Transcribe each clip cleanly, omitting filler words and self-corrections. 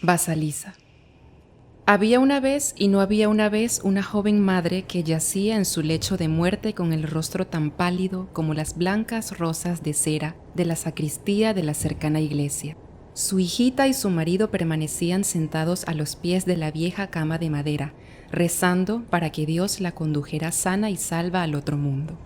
Basalisa. Había una vez y no había una vez una joven madre que yacía en su lecho de muerte con el rostro tan pálido como las blancas rosas de cera de la sacristía de la cercana iglesia. Su hijita y su marido permanecían sentados a los pies de la vieja cama de madera, rezando para que Dios la condujera sana y salva al otro mundo.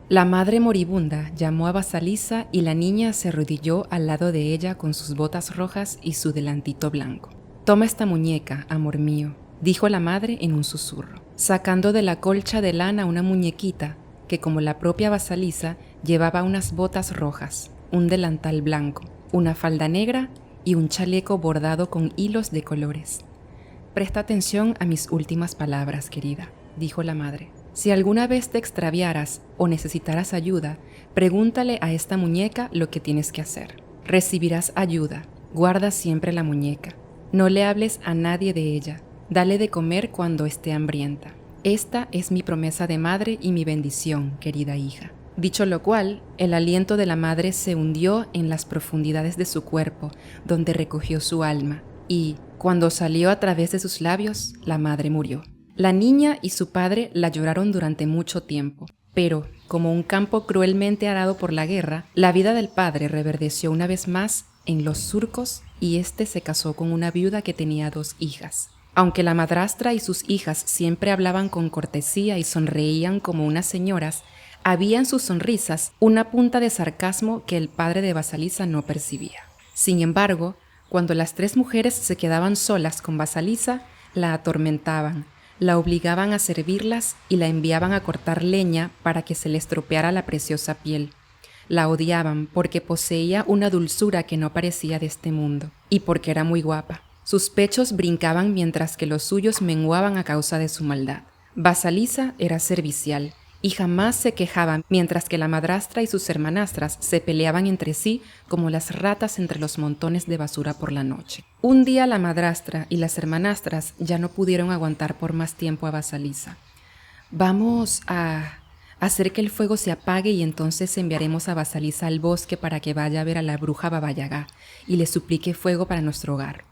La madre moribunda llamó a Basalisa y la niña se arrodilló al lado de ella con sus botas rojas y su delantito blanco. «Toma esta muñeca, amor mío», dijo la madre en un susurro, sacando de la colcha de lana una muñequita que, como la propia Basalisa, llevaba unas botas rojas, un delantal blanco, una falda negra y un chaleco bordado con hilos de colores. «Presta atención a mis últimas palabras, querida», dijo la madre. «Si alguna vez te extraviaras o necesitaras ayuda, pregúntale a esta muñeca lo que tienes que hacer. Recibirás ayuda. Guarda siempre la muñeca. No le hables a nadie de ella. Dale de comer cuando esté hambrienta. Esta es mi promesa de madre y mi bendición, querida hija». Dicho lo cual, el aliento de la madre se hundió en las profundidades de su cuerpo, donde recogió su alma, y, cuando salió a través de sus labios, la madre murió. La niña y su padre la lloraron durante mucho tiempo, pero, como un campo cruelmente arado por la guerra, la vida del padre reverdeció una vez más en los surcos y éste se casó con una viuda que tenía 2 hijas. Aunque la madrastra y sus hijas siempre hablaban con cortesía y sonreían como unas señoras, había en sus sonrisas una punta de sarcasmo que el padre de Basalisa no percibía. Sin embargo, cuando las 3 mujeres se quedaban solas con Basalisa, la atormentaban, la obligaban a servirlas y la enviaban a cortar leña para que se le estropeara la preciosa piel. La odiaban porque poseía una dulzura que no parecía de este mundo, y porque era muy guapa. Sus pechos brincaban mientras que los suyos menguaban a causa de su maldad. Basalisa era servicial y jamás se quejaba, mientras que la madrastra y sus hermanastras se peleaban entre sí como las ratas entre los montones de basura por la noche. Un día la madrastra y las hermanastras ya no pudieron aguantar por más tiempo a Basalisa. «Vamos a hacer que el fuego se apague y entonces enviaremos a Basalisa al bosque para que vaya a ver a la bruja Baba Yagá y le suplique fuego para nuestro hogar.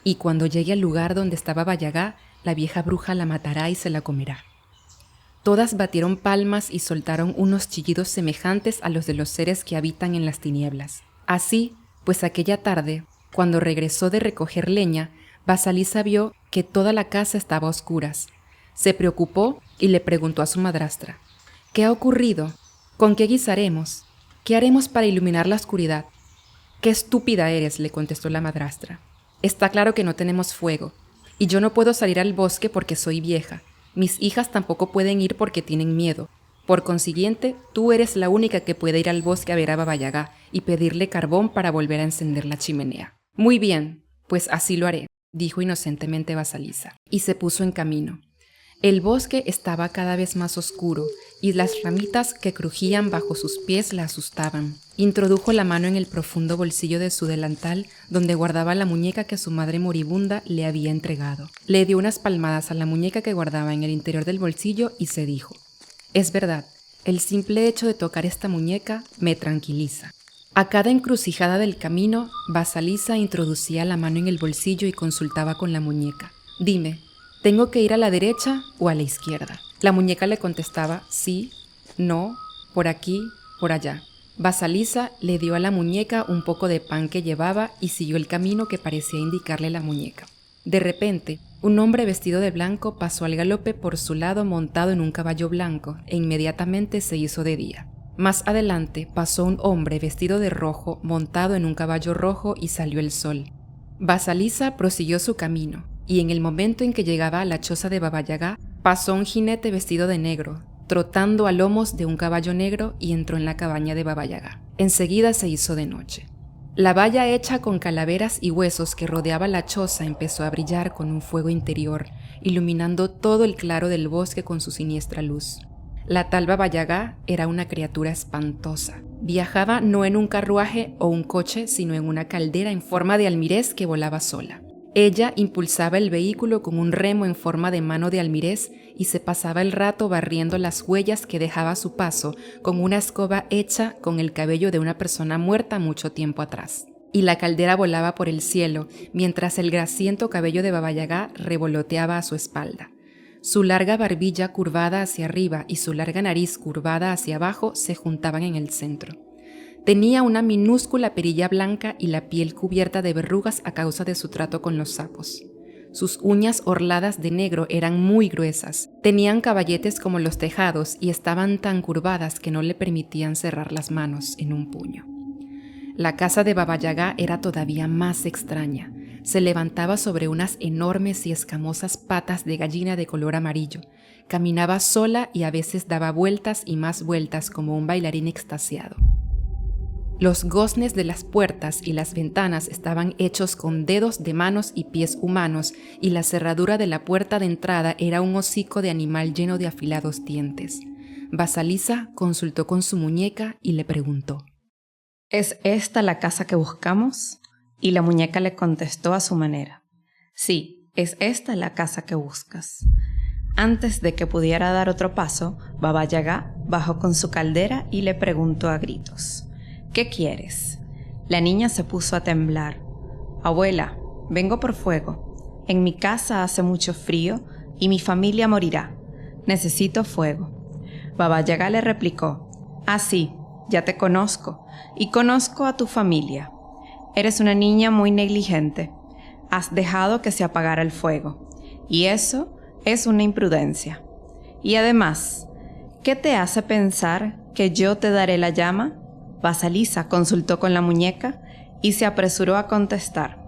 Y cuando llegue al lugar donde estaba Baba Yagá, la vieja bruja la matará y se la comerá». Todas batieron palmas y soltaron unos chillidos semejantes a los de los seres que habitan en las tinieblas. Así, pues aquella tarde, cuando regresó de recoger leña, Basalisa vio que toda la casa estaba a oscuras. Se preocupó y le preguntó a su madrastra: «¿Qué ha ocurrido? ¿Con qué guisaremos? ¿Qué haremos para iluminar la oscuridad?» «Qué estúpida eres», le contestó la madrastra. «Está claro que no tenemos fuego, y yo no puedo salir al bosque porque soy vieja. Mis hijas tampoco pueden ir porque tienen miedo. Por consiguiente, tú eres la única que puede ir al bosque a ver a Baba Yagá y pedirle carbón para volver a encender la chimenea». «Muy bien, pues así lo haré», dijo inocentemente Basalisa, y se puso en camino. El bosque estaba cada vez más oscuro y las ramitas que crujían bajo sus pies la asustaban. Introdujo la mano en el profundo bolsillo de su delantal donde guardaba la muñeca que su madre moribunda le había entregado. Le dio unas palmadas a la muñeca que guardaba en el interior del bolsillo y se dijo: «Es verdad, el simple hecho de tocar esta muñeca me tranquiliza». A cada encrucijada del camino, Basalisa introducía la mano en el bolsillo y consultaba con la muñeca: «Dime, ¿tengo que ir a la derecha o a la izquierda?». La muñeca le contestaba sí, no, por aquí, por allá. Basalisa le dio a la muñeca un poco de pan que llevaba y siguió el camino que parecía indicarle la muñeca. De repente, un hombre vestido de blanco pasó al galope por su lado montado en un caballo blanco e inmediatamente se hizo de día. Más adelante pasó un hombre vestido de rojo montado en un caballo rojo y salió el sol. Basalisa prosiguió su camino, y en el momento en que llegaba a la choza de Baba Yagá, pasó un jinete vestido de negro, trotando a lomos de un caballo negro, y entró en la cabaña de Baba Yagá. Enseguida se hizo de noche. La valla hecha con calaveras y huesos que rodeaba la choza empezó a brillar con un fuego interior, iluminando todo el claro del bosque con su siniestra luz. La tal Baba Yagá era una criatura espantosa. Viajaba no en un carruaje o un coche, sino en una caldera en forma de almirez que volaba sola. Ella impulsaba el vehículo con un remo en forma de mano de almirez y se pasaba el rato barriendo las huellas que dejaba a su paso con una escoba hecha con el cabello de una persona muerta mucho tiempo atrás. y la caldera volaba por el cielo, mientras el grasiento cabello de Baba Yaga revoloteaba a su espalda. Su larga barbilla curvada hacia arriba y su larga nariz curvada hacia abajo se juntaban en el centro. Tenía una minúscula perilla blanca y la piel cubierta de verrugas a causa de su trato con los sapos. Sus uñas orladas de negro eran muy gruesas, tenían caballetes como los tejados y estaban tan curvadas que no le permitían cerrar las manos en un puño. La casa de Baba Yaga era todavía más extraña. Se levantaba sobre unas enormes y escamosas patas de gallina de color amarillo. Caminaba sola y a veces daba vueltas y más vueltas como un bailarín extasiado. Los goznes de las puertas y las ventanas estaban hechos con dedos de manos y pies humanos, y la cerradura de la puerta de entrada era un hocico de animal lleno de afilados dientes. Vasalisa consultó con su muñeca y le preguntó: ¿Es esta la casa que buscamos? Y la muñeca le contestó a su manera: sí, es esta la casa que buscas. Antes de que pudiera dar otro paso, Baba Yaga bajó con su caldera y le preguntó a gritos: ¿qué quieres? La niña se puso a temblar. Abuela, vengo por fuego. En mi casa hace mucho frío y mi familia morirá. Necesito fuego. Baba Yaga le replicó: ah, sí, ya te conozco y conozco a tu familia. Eres una niña muy negligente. Has dejado que se apagara el fuego y eso es una imprudencia. Y además, ¿qué te hace pensar que yo te daré la llama? Vasalisa consultó con la muñeca y se apresuró a contestar: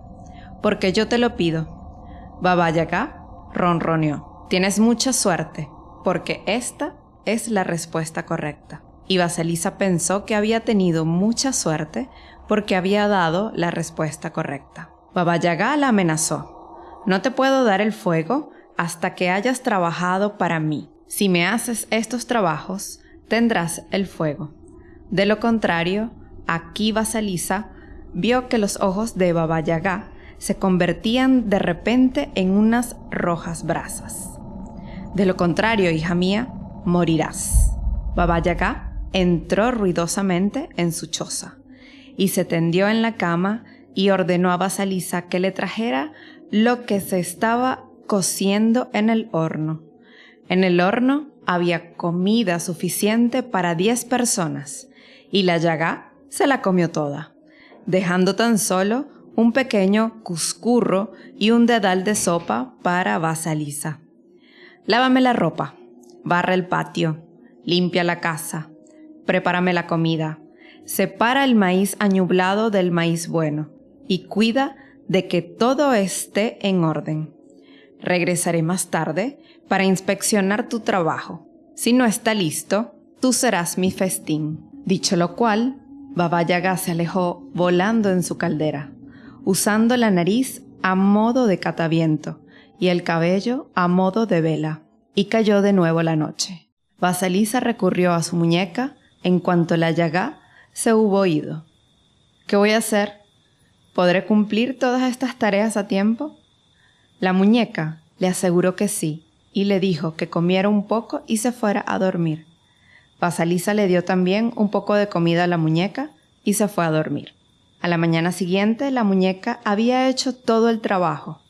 porque yo te lo pido. Baba Yaga ronroneó: tienes mucha suerte, porque esta es la respuesta correcta. Y Vasalisa pensó que había tenido mucha suerte porque había dado la respuesta correcta. Baba Yaga la amenazó: no te puedo dar el fuego hasta que hayas trabajado para mí. Si me haces estos trabajos, tendrás el fuego. De lo contrario, aquí Vasalisa vio que los ojos de Baba Yaga se convertían de repente en unas rojas brasas. De lo contrario, hija mía, morirás. Baba Yaga entró ruidosamente en su choza y se tendió en la cama y ordenó a Vasalisa que le trajera lo que se estaba cociendo en el horno. En el horno había comida suficiente para 10 personas y la Yaga se la comió toda, dejando tan solo un pequeño cuscurro y un dedal de sopa para Vasalisa. Lávame la ropa, barra el patio, limpia la casa, prepárame la comida, separa el maíz añublado del maíz bueno y cuida de que todo esté en orden. Regresaré más tarde para inspeccionar tu trabajo. Si no está listo, tú serás mi festín. Dicho lo cual, Baba Yaga se alejó volando en su caldera, usando la nariz a modo de cataviento y el cabello a modo de vela, y cayó de nuevo la noche. Vasalisa recurrió a su muñeca en cuanto la Yaga se hubo ido. ¿Qué voy a hacer? ¿Podré cumplir todas estas tareas a tiempo? La muñeca le aseguró que sí, y le dijo que comiera un poco y se fuera a dormir. Vasalisa le dio también un poco de comida a la muñeca y se fue a dormir. A la mañana siguiente, la muñeca había hecho todo el trabajo,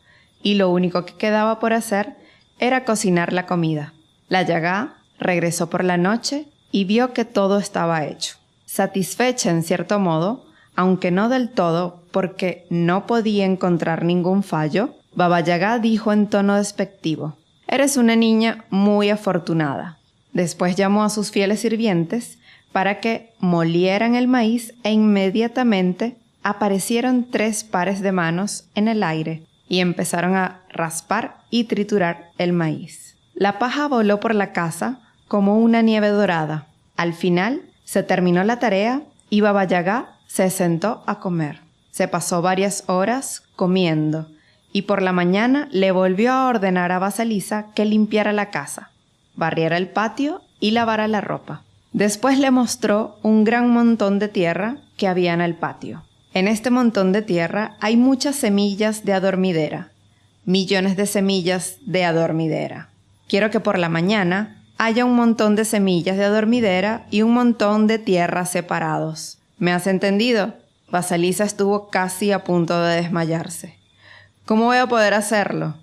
y lo único que quedaba por hacer era cocinar la comida. La Yaga regresó por la noche y vio que todo estaba hecho. Satisfecha en cierto modo, aunque no del todo porque no podía encontrar ningún fallo, Baba Yaga dijo en tono despectivo: eres una niña muy afortunada. Después llamó a sus fieles sirvientes para que molieran el maíz e inmediatamente aparecieron 3 pares de manos en el aire y empezaron a raspar y triturar el maíz. La paja voló por la casa como una nieve dorada. Al final se terminó la tarea y Baba Yaga se sentó a comer. Se pasó varias horas comiendo y por la mañana le volvió a ordenar a Vasalisa que limpiara la casa, barriera el patio y lavara la ropa. Después le mostró un gran montón de tierra que había en el patio. En este montón de tierra hay muchas semillas de adormidera, millones de semillas de adormidera. Quiero que por la mañana haya un montón de semillas de adormidera y un montón de tierra separados. ¿Me has entendido? Vasalisa estuvo casi a punto de desmayarse. ¿Cómo voy a poder hacerlo?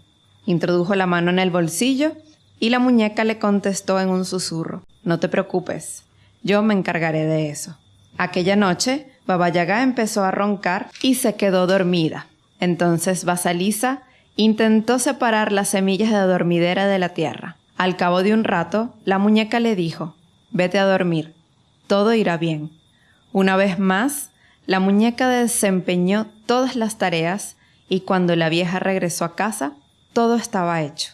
Introdujo la mano en el bolsillo y la muñeca le contestó en un susurro. No te preocupes, yo me encargaré de eso. Aquella noche, Baba Yaga empezó a roncar y se quedó dormida. Entonces Vasalisa intentó separar las semillas de adormidera de la tierra. Al cabo de un rato, la muñeca le dijo: «Vete a dormir, todo irá bien». Una vez más, la muñeca desempeñó todas las tareas y cuando la vieja regresó a casa, todo estaba hecho.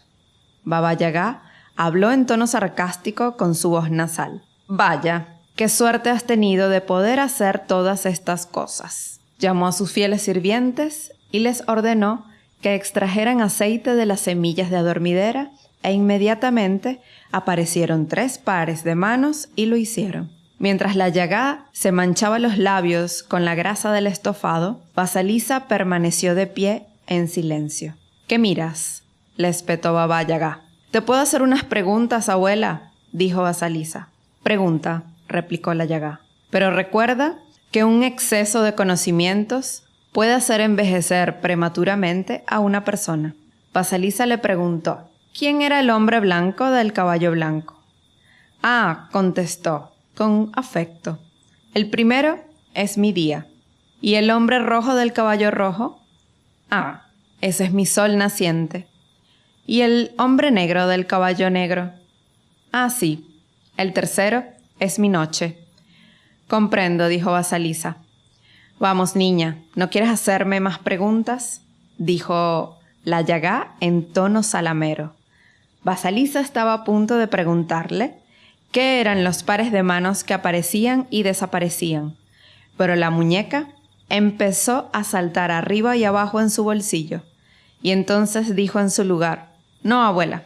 Baba Yaga habló en tono sarcástico con su voz nasal. «Vaya, qué suerte has tenido de poder hacer todas estas cosas». Llamó a sus fieles sirvientes y les ordenó que extrajeran aceite de las semillas de adormidera e inmediatamente aparecieron 3 pares de manos y lo hicieron. Mientras la Yaga se manchaba los labios con la grasa del estofado, Vasalisa permaneció de pie en silencio. «¿Qué miras?», le espetó Baba Yaga. «Te puedo hacer unas preguntas, abuela», dijo Vasalisa. «Pregunta», replicó la Yaga. «Pero recuerda que un exceso de conocimientos puede hacer envejecer prematuramente a una persona». Vasalisa le preguntó: «¿Quién era el hombre blanco del caballo blanco?». «Ah», contestó con afecto, «el primero es mi día. ¿Y el hombre rojo del caballo rojo?». «Ah, ese es mi sol naciente». «¿Y el hombre negro del caballo negro?». «Ah, sí, el tercero es mi noche». «Comprendo», dijo Vasalisa. «Vamos, niña, ¿no quieres hacerme más preguntas?», dijo la Yaga en tono salamero. Vasalisa estaba a punto de preguntarle qué eran los pares de manos que aparecían y desaparecían, pero la muñeca empezó a saltar arriba y abajo en su bolsillo, y entonces dijo en su lugar: «No, abuela,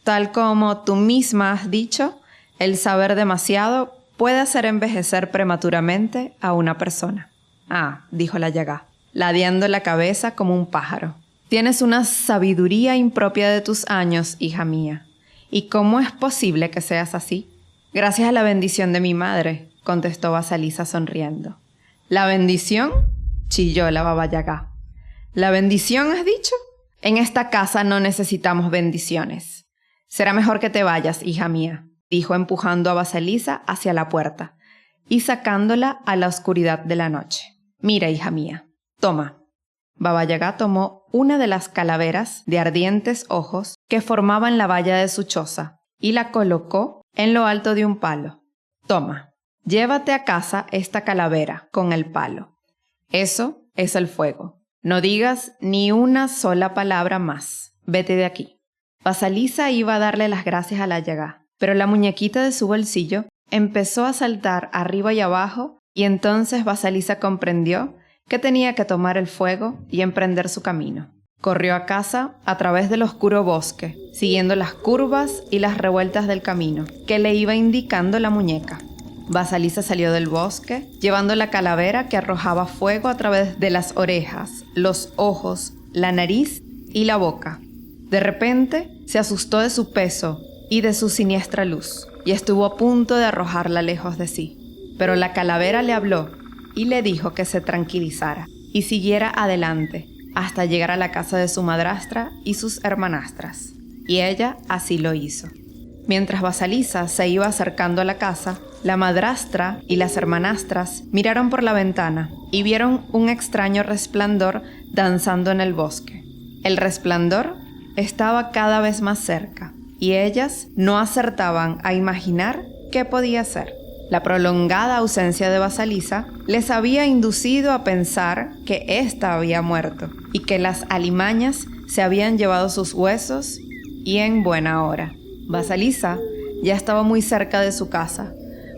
tal como tú misma has dicho, el saber demasiado puede hacer envejecer prematuramente a una persona». «Ah», dijo la Yaga, ladeando la cabeza como un pájaro. «Tienes una sabiduría impropia de tus años, hija mía. ¿Y cómo es posible que seas así?». «Gracias a la bendición de mi madre», contestó Vasalisa sonriendo. «¿La bendición?», chilló la Baba Yaga. «¿La bendición has dicho? En esta casa no necesitamos bendiciones. Será mejor que te vayas, hija mía», dijo empujando a Vasalisa hacia la puerta y sacándola a la oscuridad de la noche. «Mira, hija mía, toma». Baba Yaga tomó una de las calaveras de ardientes ojos que formaban la valla de su choza y la colocó en lo alto de un palo. «Toma, llévate a casa esta calavera con el palo. Eso es el fuego. No digas ni una sola palabra más. Vete de aquí». Vasalisa iba a darle las gracias a la Yaga, pero la muñequita de su bolsillo empezó a saltar arriba y abajo y entonces Vasalisa comprendió que tenía que tomar el fuego y emprender su camino. Corrió a casa a través del oscuro bosque, siguiendo las curvas y las revueltas del camino que le iba indicando la muñeca. Vasalisa salió del bosque, llevando la calavera que arrojaba fuego a través de las orejas, los ojos, la nariz y la boca. De repente, se asustó de su peso y de su siniestra luz, y estuvo a punto de arrojarla lejos de sí. Pero la calavera le habló y le dijo que se tranquilizara y siguiera adelante hasta llegar a la casa de su madrastra y sus hermanastras. Y ella así lo hizo. Mientras Vasalisa se iba acercando a la casa, la madrastra y las hermanastras miraron por la ventana y vieron un extraño resplandor danzando en el bosque. El resplandor estaba cada vez más cerca y ellas no acertaban a imaginar qué podía ser. La prolongada ausencia de Vasalisa les había inducido a pensar que ésta había muerto y que las alimañas se habían llevado sus huesos, y en buena hora. Vasalisa ya estaba muy cerca de su casa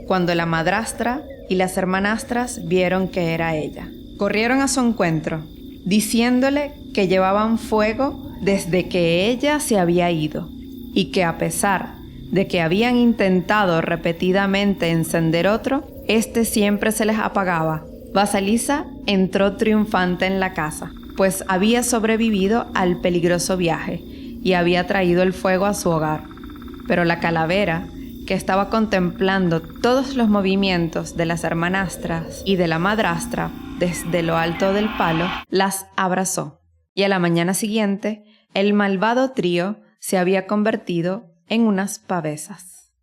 cuando la madrastra y las hermanastras vieron que era ella. Corrieron a su encuentro, diciéndole que llevaban fuego desde que ella se había ido y que a pesar de que habían intentado repetidamente encender otro, este siempre se les apagaba. Vasalisa entró triunfante en la casa, pues había sobrevivido al peligroso viaje y había traído el fuego a su hogar. Pero la calavera, que estaba contemplando todos los movimientos de las hermanastras y de la madrastra desde lo alto del palo, las abrazó. Y a la mañana siguiente, el malvado trío se había convertido en unas pavesas.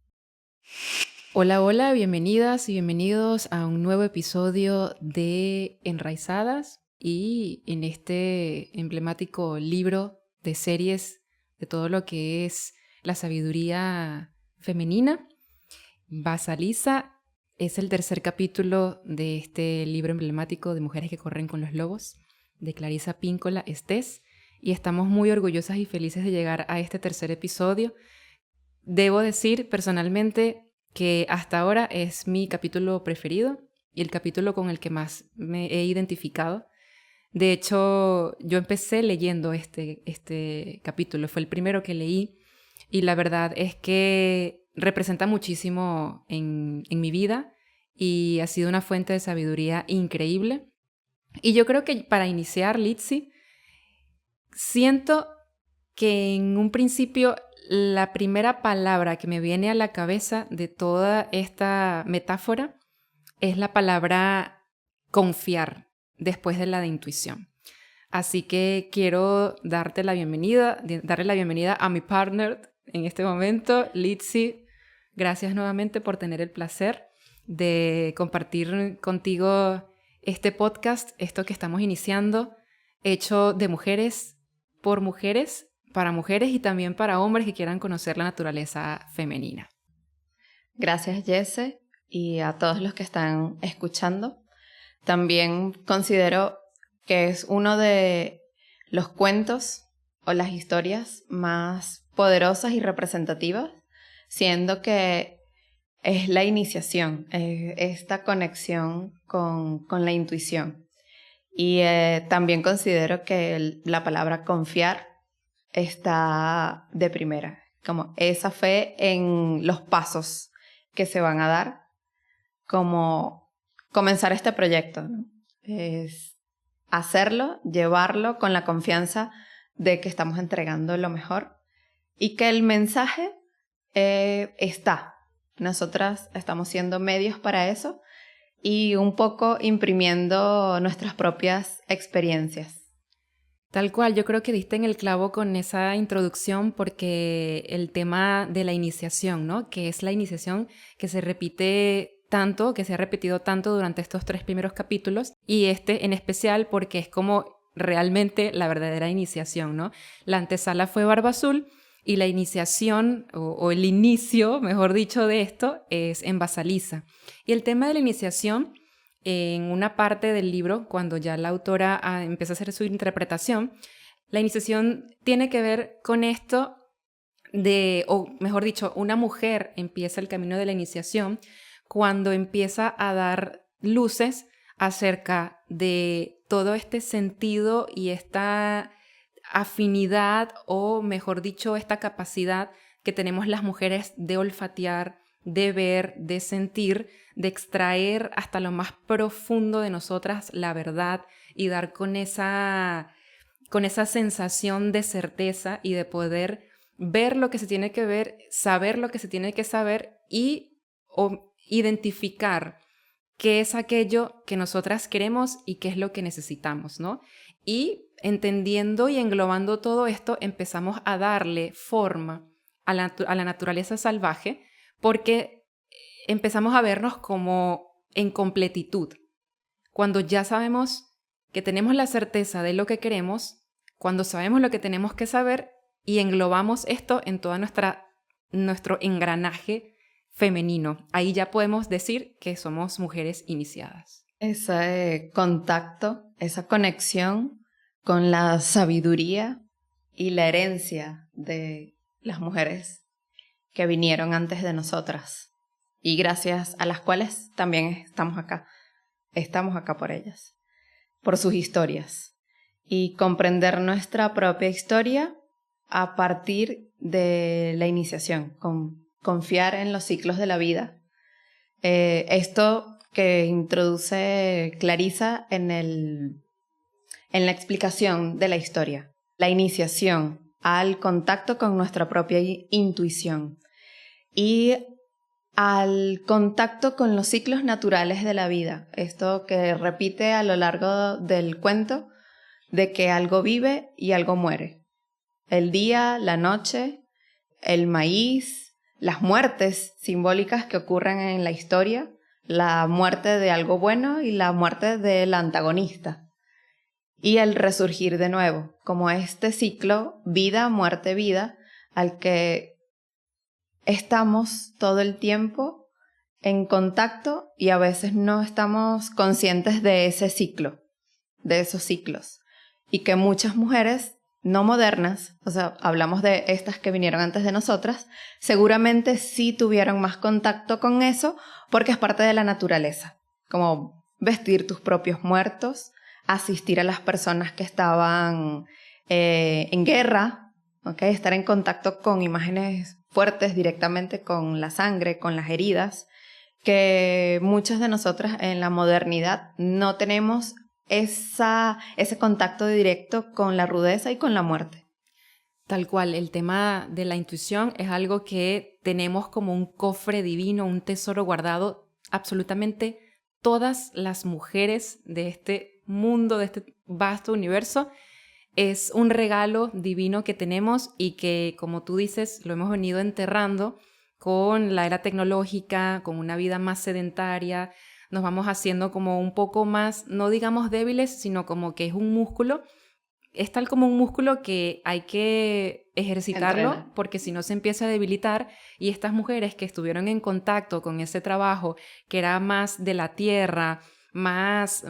Hola, hola, bienvenidas y bienvenidos a un nuevo episodio de Enraizadas y en este emblemático libro de series de todo lo que es la sabiduría femenina. Vasalisa es el tercer capítulo de este libro emblemático de Mujeres que corren con los lobos, de Clarissa Pinkola Estés, y estamos muy orgullosas y felices de llegar a este tercer episodio. Debo decir personalmente que hasta ahora es mi capítulo preferido y el capítulo con el que más me he identificado. De hecho, yo empecé leyendo este capítulo, fue el primero que leí y la verdad es que representa muchísimo en mi vida y ha sido una fuente de sabiduría increíble. Y yo creo que para iniciar, Litsi, siento que en un principio la primera palabra que me viene a la cabeza de toda esta metáfora es la palabra confiar, después de la de intuición. Así que quiero darle la bienvenida a mi partner en este momento, Litsi. Gracias nuevamente por tener el placer de compartir contigo este podcast, esto que estamos iniciando, hecho de mujeres, por mujeres, para mujeres y también para hombres que quieran conocer la naturaleza femenina. Gracias, Jesse, y a todos los que están escuchando. También considero que es uno de los cuentos o las historias más poderosas y representativas, siendo que es la iniciación, esta conexión con la intuición. Y también considero que la palabra confiar está de primera, como esa fe en los pasos que se van a dar, como comenzar este proyecto, ¿no? Es hacerlo, llevarlo con la confianza de que estamos entregando lo mejor y que el mensaje está. Nosotras estamos siendo medios para eso y un poco imprimiendo nuestras propias experiencias. Tal cual, yo creo que diste en el clavo con esa introducción porque el tema de la iniciación, ¿no? Que es la iniciación que se repite tanto, que se ha repetido tanto durante estos 3 primeros capítulos y este en especial porque es como realmente la verdadera iniciación, ¿no? La antesala fue Barba Azul y la iniciación o el inicio, mejor dicho, de esto es en Vasalisa. Y el tema de la iniciación, en una parte del libro, cuando ya la autora empieza a hacer su interpretación, la iniciación tiene que ver con esto o mejor dicho, una mujer empieza el camino de la iniciación cuando empieza a dar luces acerca de todo este sentido y esta afinidad o mejor dicho, esta capacidad que tenemos las mujeres de olfatear, de ver, de sentir, de extraer hasta lo más profundo de nosotras la verdad y dar con esa sensación de certeza y de poder ver lo que se tiene que ver, saber lo que se tiene que saber y identificar qué es aquello que nosotras queremos y qué es lo que necesitamos, ¿no? Y entendiendo y englobando todo esto, empezamos a darle forma a la naturaleza salvaje porque empezamos a vernos como en completitud. Cuando ya sabemos que tenemos la certeza de lo que queremos, cuando sabemos lo que tenemos que saber y englobamos esto en todo nuestro engranaje femenino, ahí ya podemos decir que somos mujeres iniciadas. Ese contacto, esa conexión con la sabiduría y la herencia de las mujeres que vinieron antes de nosotras y gracias a las cuales también estamos acá por ellas, por sus historias y comprender nuestra propia historia a partir de la iniciación, confiar en los ciclos de la vida. Esto que introduce Clarissa en la explicación de la historia, la iniciación al contacto con nuestra propia intuición y al contacto con los ciclos naturales de la vida. Esto que repite a lo largo del cuento de que algo vive y algo muere. El día, la noche, el maíz, las muertes simbólicas que ocurren en la historia, la muerte de algo bueno y la muerte del antagonista. Y el resurgir de nuevo, como este ciclo vida, muerte, vida, al que estamos todo el tiempo en contacto y a veces no estamos conscientes de ese ciclo, de esos ciclos. Y que muchas mujeres no modernas, o sea, hablamos de estas que vinieron antes de nosotras, seguramente sí tuvieron más contacto con eso porque es parte de la naturaleza, como vestir tus propios muertos, asistir a las personas que estaban en guerra, ¿okay? Estar en contacto con imágenes fuertes directamente con la sangre, con las heridas, que muchas de nosotras en la modernidad no tenemos ese contacto directo con la rudeza y con la muerte. Tal cual, el tema de la intuición es algo que tenemos como un cofre divino, un tesoro guardado. Absolutamente todas las mujeres de este mundo, de este vasto universo, es un regalo divino que tenemos y que, como tú dices, lo hemos venido enterrando con la era tecnológica, con una vida más sedentaria. Nos vamos haciendo como un poco más, no digamos débiles, sino como que es un músculo. Es tal como un músculo que hay que ejercitarlo. Entrena. Porque si no se empieza a debilitar, y estas mujeres que estuvieron en contacto con ese trabajo que era más de la tierra, más,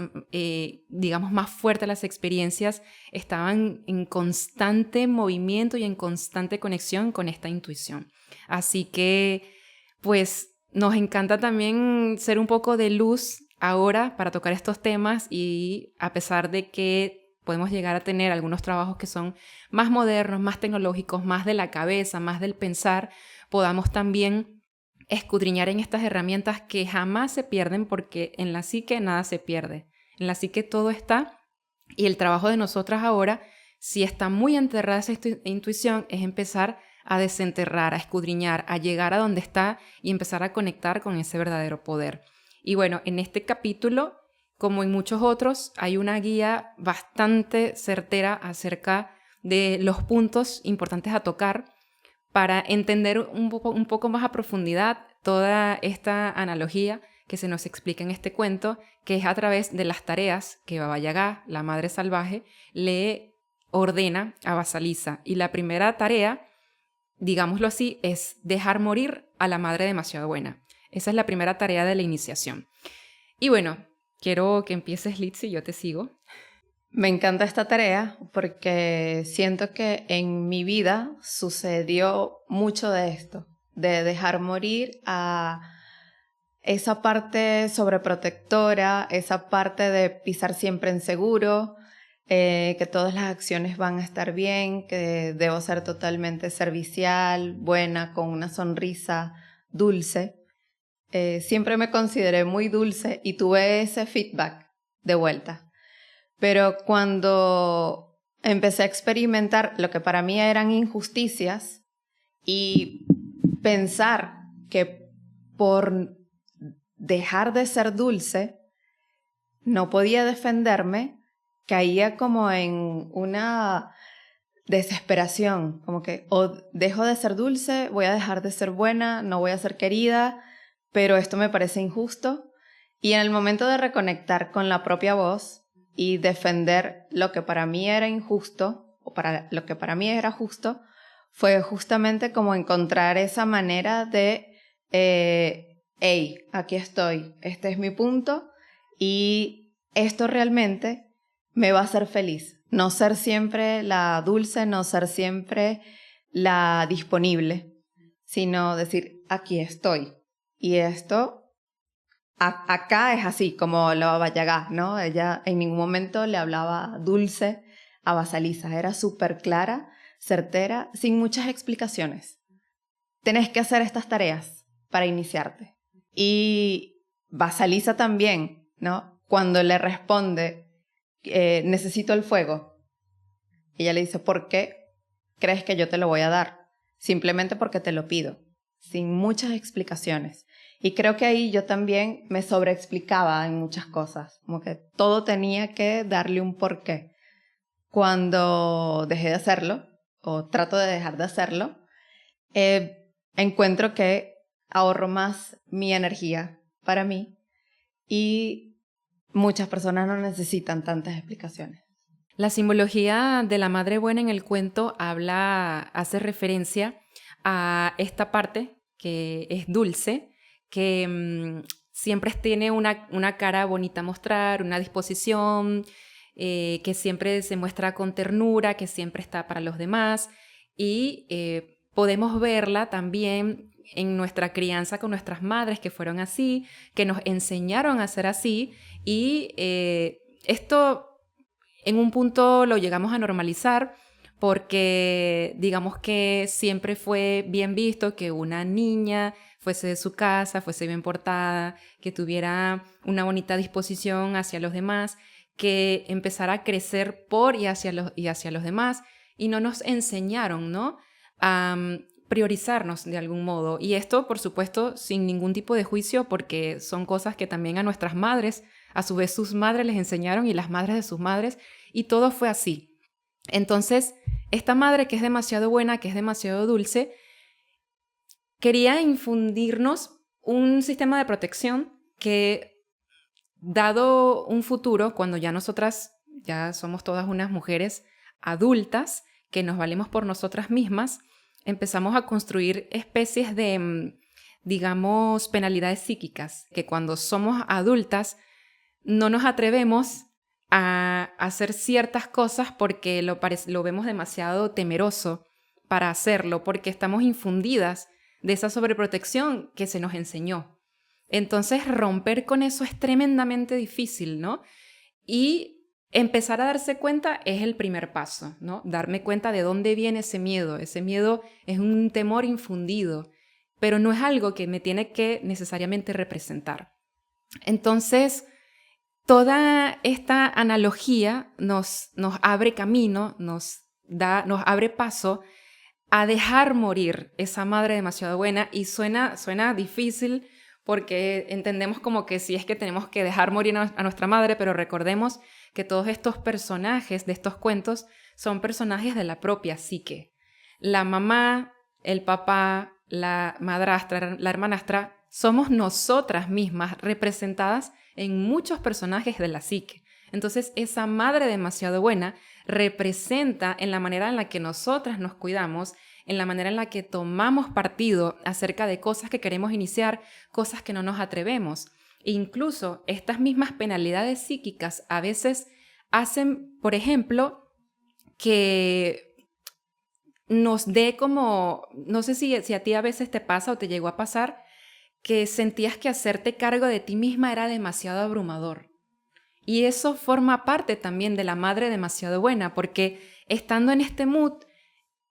digamos, más fuerte las experiencias, estaban en constante movimiento y en constante conexión con esta intuición. Así que, pues, nos encanta también ser un poco de luz ahora para tocar estos temas, y a pesar de que podemos llegar a tener algunos trabajos que son más modernos, más tecnológicos, más de la cabeza, más del pensar, podamos también escudriñar en estas herramientas que jamás se pierden, porque en la psique nada se pierde. En la psique todo está, y el trabajo de nosotras ahora, si está muy enterrada esa intuición, es empezar a desenterrar, a escudriñar, a llegar a donde está y empezar a conectar con ese verdadero poder. Y bueno, en este capítulo, como en muchos otros, hay una guía bastante certera acerca de los puntos importantes a tocar para entender un poco más a profundidad toda esta analogía que se nos explica en este cuento, que es a través de las tareas que Baba Yaga, la madre salvaje, le ordena a Vasalisa. Y la primera tarea, digámoslo así, es dejar morir a la madre demasiado buena. Esa es la primera tarea de la iniciación. Y bueno, quiero que empieces, Litz, y yo te sigo. Me encanta esta tarea porque siento que en mi vida sucedió mucho de esto, de dejar morir a esa parte sobreprotectora, esa parte de pisar siempre en seguro, que todas las acciones van a estar bien, que debo ser totalmente servicial, buena, con una sonrisa dulce. Siempre me consideré muy dulce y tuve ese feedback de vuelta. Pero cuando empecé a experimentar lo que para mí eran injusticias y pensar que por dejar de ser dulce no podía defenderme, caía como en una desesperación, como que o dejo de ser dulce, voy a dejar de ser buena, no voy a ser querida, pero esto me parece injusto. Y en el momento de reconectar con la propia voz y defender lo que para mí era injusto, o para lo que para mí era justo, fue justamente como encontrar esa manera de, hey, aquí estoy, este es mi punto, y esto realmente me va a hacer feliz. No ser siempre la dulce, no ser siempre la disponible, sino decir, aquí estoy. Y esto acá es así, como la Baba Yaga, ¿no? Ella en ningún momento le hablaba dulce a Vasalisa, era súper clara, certera, sin muchas explicaciones. Tenés que hacer estas tareas para iniciarte. Y Vasalisa también, ¿no? Cuando le responde, necesito el fuego, ella le dice, ¿por qué crees que yo te lo voy a dar? Simplemente porque te lo pido, sin muchas explicaciones. Y creo que ahí yo también me sobreexplicaba en muchas cosas, como que todo tenía que darle un porqué. Cuando dejé de hacerlo, o trato de dejar de hacerlo, encuentro que ahorro más mi energía para mí y muchas personas no necesitan tantas explicaciones. La simbología de la madre buena en el cuento hace referencia a esta parte que es dulce, que siempre tiene una cara bonita a mostrar, una disposición, que siempre se muestra con ternura, que siempre está para los demás y podemos verla también en nuestra crianza con nuestras madres que fueron así, que nos enseñaron a ser así y esto en un punto lo llegamos a normalizar porque digamos que siempre fue bien visto que una niña fuese de su casa, fuese bien portada, que tuviera una bonita disposición hacia los demás, que empezara a crecer por y hacia los demás, y no nos enseñaron, ¿no?, a priorizarnos de algún modo. Y esto, por supuesto, sin ningún tipo de juicio, porque son cosas que también a nuestras madres, a su vez sus madres les enseñaron y las madres de sus madres, y todo fue así. Entonces, esta madre que es demasiado buena, que es demasiado dulce, quería infundirnos un sistema de protección que, dado un futuro, cuando ya nosotras ya somos todas unas mujeres adultas, que nos valemos por nosotras mismas, empezamos a construir especies de, digamos, penalidades psíquicas, que cuando somos adultas no nos atrevemos a hacer ciertas cosas porque lo vemos demasiado temeroso para hacerlo, porque estamos infundidas de esa sobreprotección que se nos enseñó. Entonces, romper con eso es tremendamente difícil, ¿no? Y empezar a darse cuenta es el primer paso, ¿no? Darme cuenta de dónde viene ese miedo. Ese miedo es un temor infundido, pero no es algo que me tiene que necesariamente representar. Entonces, toda esta analogía nos abre camino, nos abre paso a dejar morir esa madre demasiado buena, y suena difícil porque entendemos como que sí es que tenemos que dejar morir a nuestra madre, pero recordemos que todos estos personajes de estos cuentos son personajes de la propia psique. La mamá, el papá, la madrastra, la hermanastra, somos nosotras mismas representadas en muchos personajes de la psique. Entonces, esa madre demasiado buena representa en la manera en la que nosotras nos cuidamos, en la manera en la que tomamos partido acerca de cosas que queremos iniciar, cosas que no nos atrevemos. E incluso estas mismas penalidades psíquicas a veces hacen, por ejemplo, que nos dé como, no sé si a ti a veces te pasa o te llegó a pasar, que sentías que hacerte cargo de ti misma era demasiado abrumador. Y eso forma parte también de la madre demasiado buena, porque estando en este mood,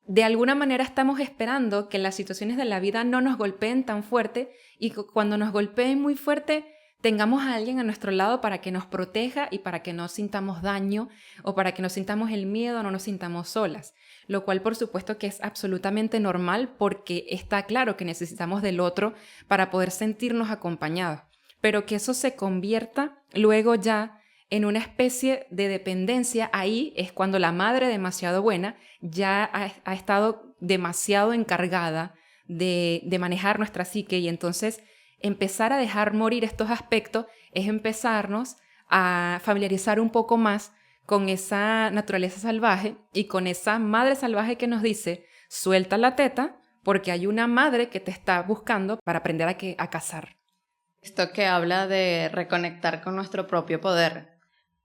de alguna manera estamos esperando que las situaciones de la vida no nos golpeen tan fuerte, y cuando nos golpeen muy fuerte tengamos a alguien a nuestro lado para que nos proteja y para que no sintamos daño, o para que no sintamos el miedo, no nos sintamos solas. Lo cual, por supuesto, que es absolutamente normal, porque está claro que necesitamos del otro para poder sentirnos acompañados. Pero que eso se convierta luego ya en una especie de dependencia, ahí es cuando la madre demasiado buena ya ha estado demasiado encargada de manejar nuestra psique, y entonces empezar a dejar morir estos aspectos es empezarnos a familiarizar un poco más con esa naturaleza salvaje y con esa madre salvaje que nos dice: suelta la teta porque hay una madre que te está buscando para aprender a cazar. Esto que habla de reconectar con nuestro propio poder.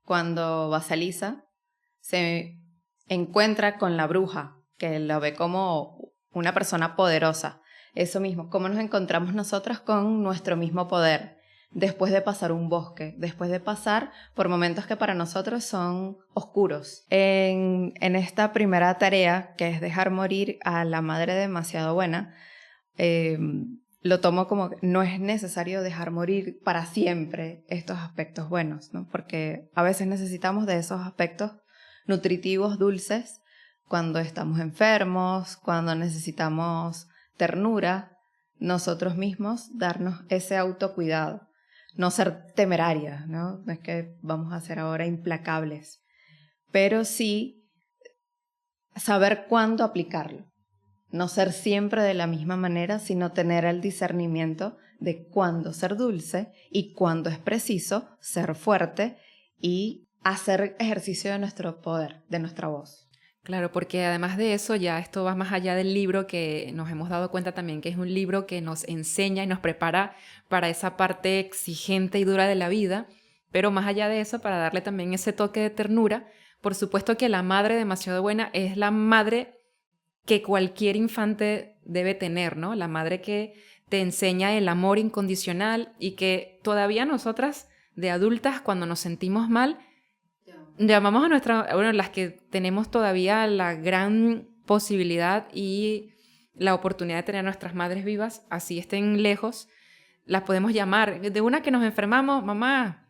Cuando Vasalisa se encuentra con la bruja, que lo ve como una persona poderosa. Eso mismo, cómo nos encontramos nosotras con nuestro mismo poder, después de pasar un bosque, después de pasar por momentos que para nosotros son oscuros. En esta primera tarea, que es dejar morir a la madre demasiado buena, lo tomo como que no es necesario dejar morir para siempre estos aspectos buenos, ¿no? Porque a veces necesitamos de esos aspectos nutritivos, dulces, cuando estamos enfermos, cuando necesitamos ternura, nosotros mismos darnos ese autocuidado. No ser temerarias, ¿no? No es que vamos a ser ahora implacables, pero sí saber cuándo aplicarlo. No ser siempre de la misma manera, sino tener el discernimiento de cuándo ser dulce y cuándo es preciso ser fuerte y hacer ejercicio de nuestro poder, de nuestra voz. Claro, porque además de eso, ya esto va más allá del libro, que nos hemos dado cuenta también que es un libro que nos enseña y nos prepara para esa parte exigente y dura de la vida, pero más allá de eso, para darle también ese toque de ternura, por supuesto que la madre demasiado buena es la madre que cualquier infante debe tener, ¿no? La madre que te enseña el amor incondicional y que todavía nosotras de adultas, cuando nos sentimos mal, llamamos a las que tenemos todavía la gran posibilidad y la oportunidad de tener a nuestras madres vivas, así estén lejos, las podemos llamar. De una que nos enfermamos, mamá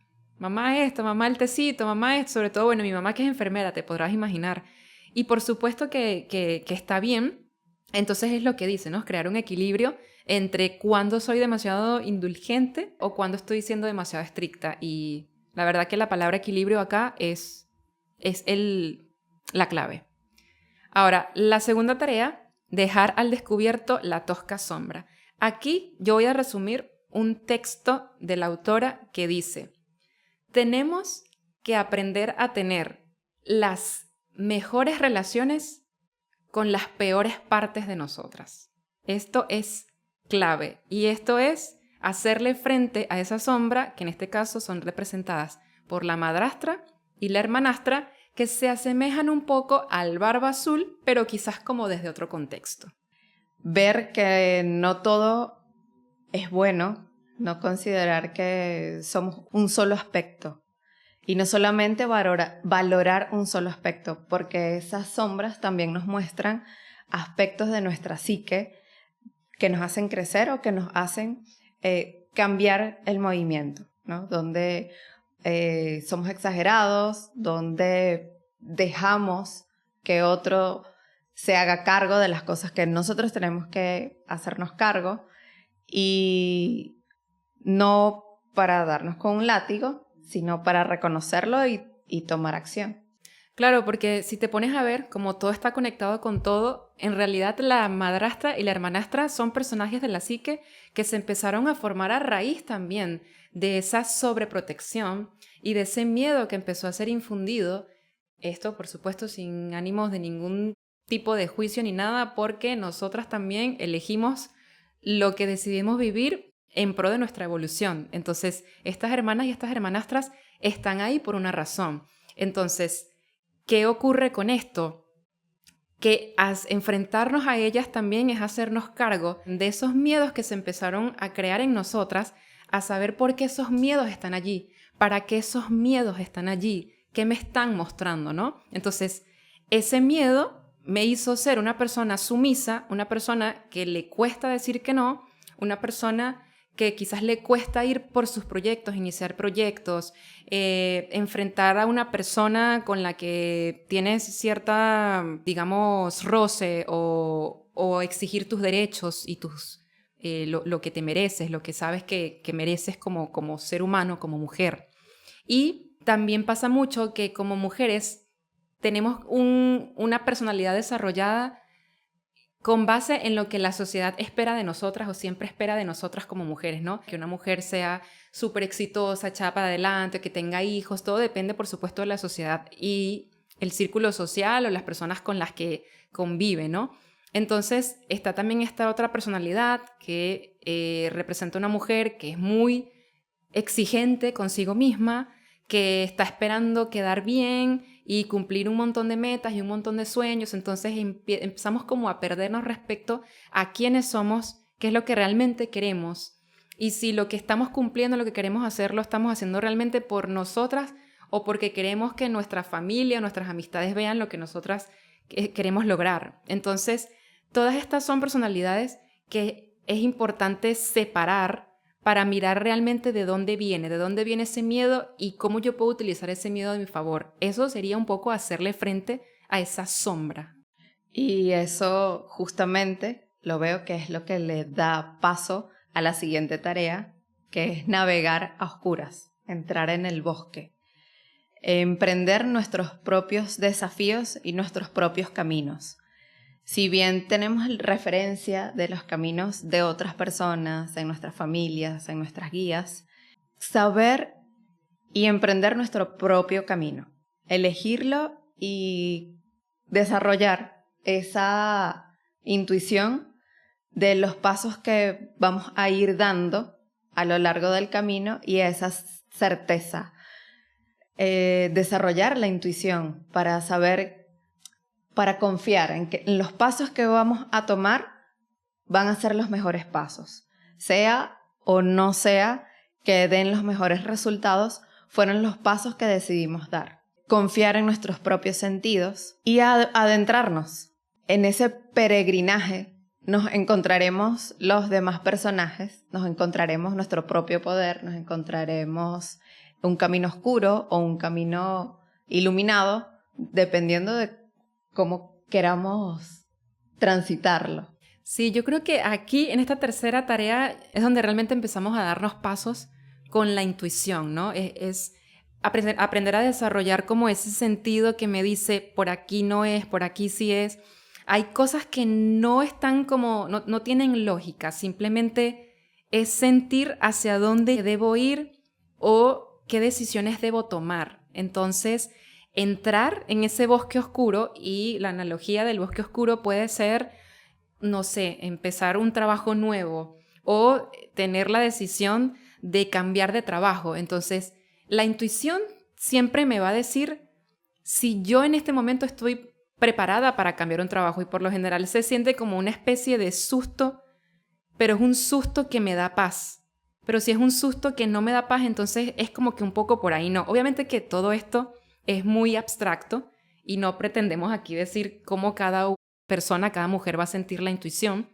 esto, mamá el tecito, mamá esto, sobre todo, bueno, mi mamá que es enfermera, te podrás imaginar. Y por supuesto que está bien, entonces es lo que dice, ¿no? Crear un equilibrio entre cuando soy demasiado indulgente o cuando estoy siendo demasiado estricta. Y la verdad que la palabra equilibrio acá es la clave. Ahora, la segunda tarea, dejar al descubierto la tosca sombra. Aquí yo voy a resumir un texto de la autora que dice: tenemos que aprender a tener las mejores relaciones con las peores partes de nosotras. Esto es clave y esto es hacerle frente a esa sombra, que en este caso son representadas por la madrastra y la hermanastra, que se asemejan un poco al Barba Azul, pero quizás como desde otro contexto. Ver que no todo es bueno, no considerar que somos un solo aspecto y no solamente valorar un solo aspecto, porque esas sombras también nos muestran aspectos de nuestra psique que nos hacen crecer o que nos hacen cambiar el movimiento, ¿no? Donde somos exagerados, donde dejamos que otro se haga cargo de las cosas que nosotros tenemos que hacernos cargo, y no para darnos con un látigo, sino para reconocerlo y tomar acción. Claro, porque si te pones a ver, como todo está conectado con todo, en realidad la madrastra y la hermanastra son personajes de la psique que se empezaron a formar a raíz también de esa sobreprotección y de ese miedo que empezó a ser infundido. Esto, por supuesto, sin ánimos de ningún tipo de juicio ni nada, porque nosotras también elegimos lo que decidimos vivir en pro de nuestra evolución. Entonces, estas hermanas y estas hermanastras están ahí por una razón. Entonces, ¿qué ocurre con esto? Que enfrentarnos a ellas también es hacernos cargo de esos miedos que se empezaron a crear en nosotras, a saber por qué esos miedos están allí, para qué esos miedos están allí, qué me están mostrando, ¿no? Entonces, ese miedo me hizo ser una persona sumisa, una persona que le cuesta decir que no, una persona que quizás le cuesta ir por sus proyectos, iniciar proyectos, enfrentar a una persona con la que tienes cierta, digamos, roce o exigir tus derechos y lo que te mereces, lo que sabes que mereces como ser humano, como mujer. Y también pasa mucho que como mujeres tenemos una personalidad desarrollada con base en lo que la sociedad espera de nosotras o siempre espera de nosotras como mujeres, ¿no? Que una mujer sea súper exitosa, echada para adelante, que tenga hijos, todo depende, por supuesto, de la sociedad y el círculo social o las personas con las que convive, ¿no? Entonces, está también esta otra personalidad que representa una mujer que es muy exigente consigo misma, que está esperando quedar bien y cumplir un montón de metas y un montón de sueños. Entonces empezamos como a perdernos respecto a quiénes somos, qué es lo que realmente queremos y si lo que estamos cumpliendo, lo que queremos hacer, lo estamos haciendo realmente por nosotras o porque queremos que nuestra familia, nuestras amistades vean lo que nosotras queremos lograr. Entonces, todas estas son personalidades que es importante separar para mirar realmente de dónde viene ese miedo y cómo yo puedo utilizar ese miedo a mi favor. Eso sería un poco hacerle frente a esa sombra. Y eso justamente lo veo que es lo que le da paso a la siguiente tarea, que es navegar a oscuras, entrar en el bosque, emprender nuestros propios desafíos y nuestros propios caminos. Si bien tenemos referencia de los caminos de otras personas, en nuestras familias, en nuestras guías, saber y emprender nuestro propio camino, elegirlo y desarrollar esa intuición de los pasos que vamos a ir dando a lo largo del camino y esa certeza. Desarrollar la intuición para saber, para confiar en que los pasos que vamos a tomar van a ser los mejores pasos. Sea o no sea que den los mejores resultados, fueron los pasos que decidimos dar. Confiar en nuestros propios sentidos y adentrarnos en ese peregrinaje. Nos encontraremos los demás personajes, nos encontraremos nuestro propio poder, nos encontraremos un camino oscuro o un camino iluminado, dependiendo de cómo queramos transitarlo. Sí, yo creo que aquí, en esta tercera tarea, es donde realmente empezamos a darnos pasos con la intuición, ¿no? Es aprender a desarrollar como ese sentido que me dice, por aquí no es, por aquí sí es. Hay cosas que no están como, no tienen lógica, simplemente es sentir hacia dónde debo ir o qué decisiones debo tomar. Entonces, entrar en ese bosque oscuro, y la analogía del bosque oscuro puede ser, no sé, empezar un trabajo nuevo o tener la decisión de cambiar de trabajo. Entonces, la intuición siempre me va a decir si yo en este momento estoy preparada para cambiar un trabajo, y por lo general se siente como una especie de susto, pero es un susto que me da paz. Pero si es un susto que no me da paz, entonces es como que un poco por ahí no. Obviamente que todo esto es muy abstracto y no pretendemos aquí decir cómo cada persona, cada mujer va a sentir la intuición,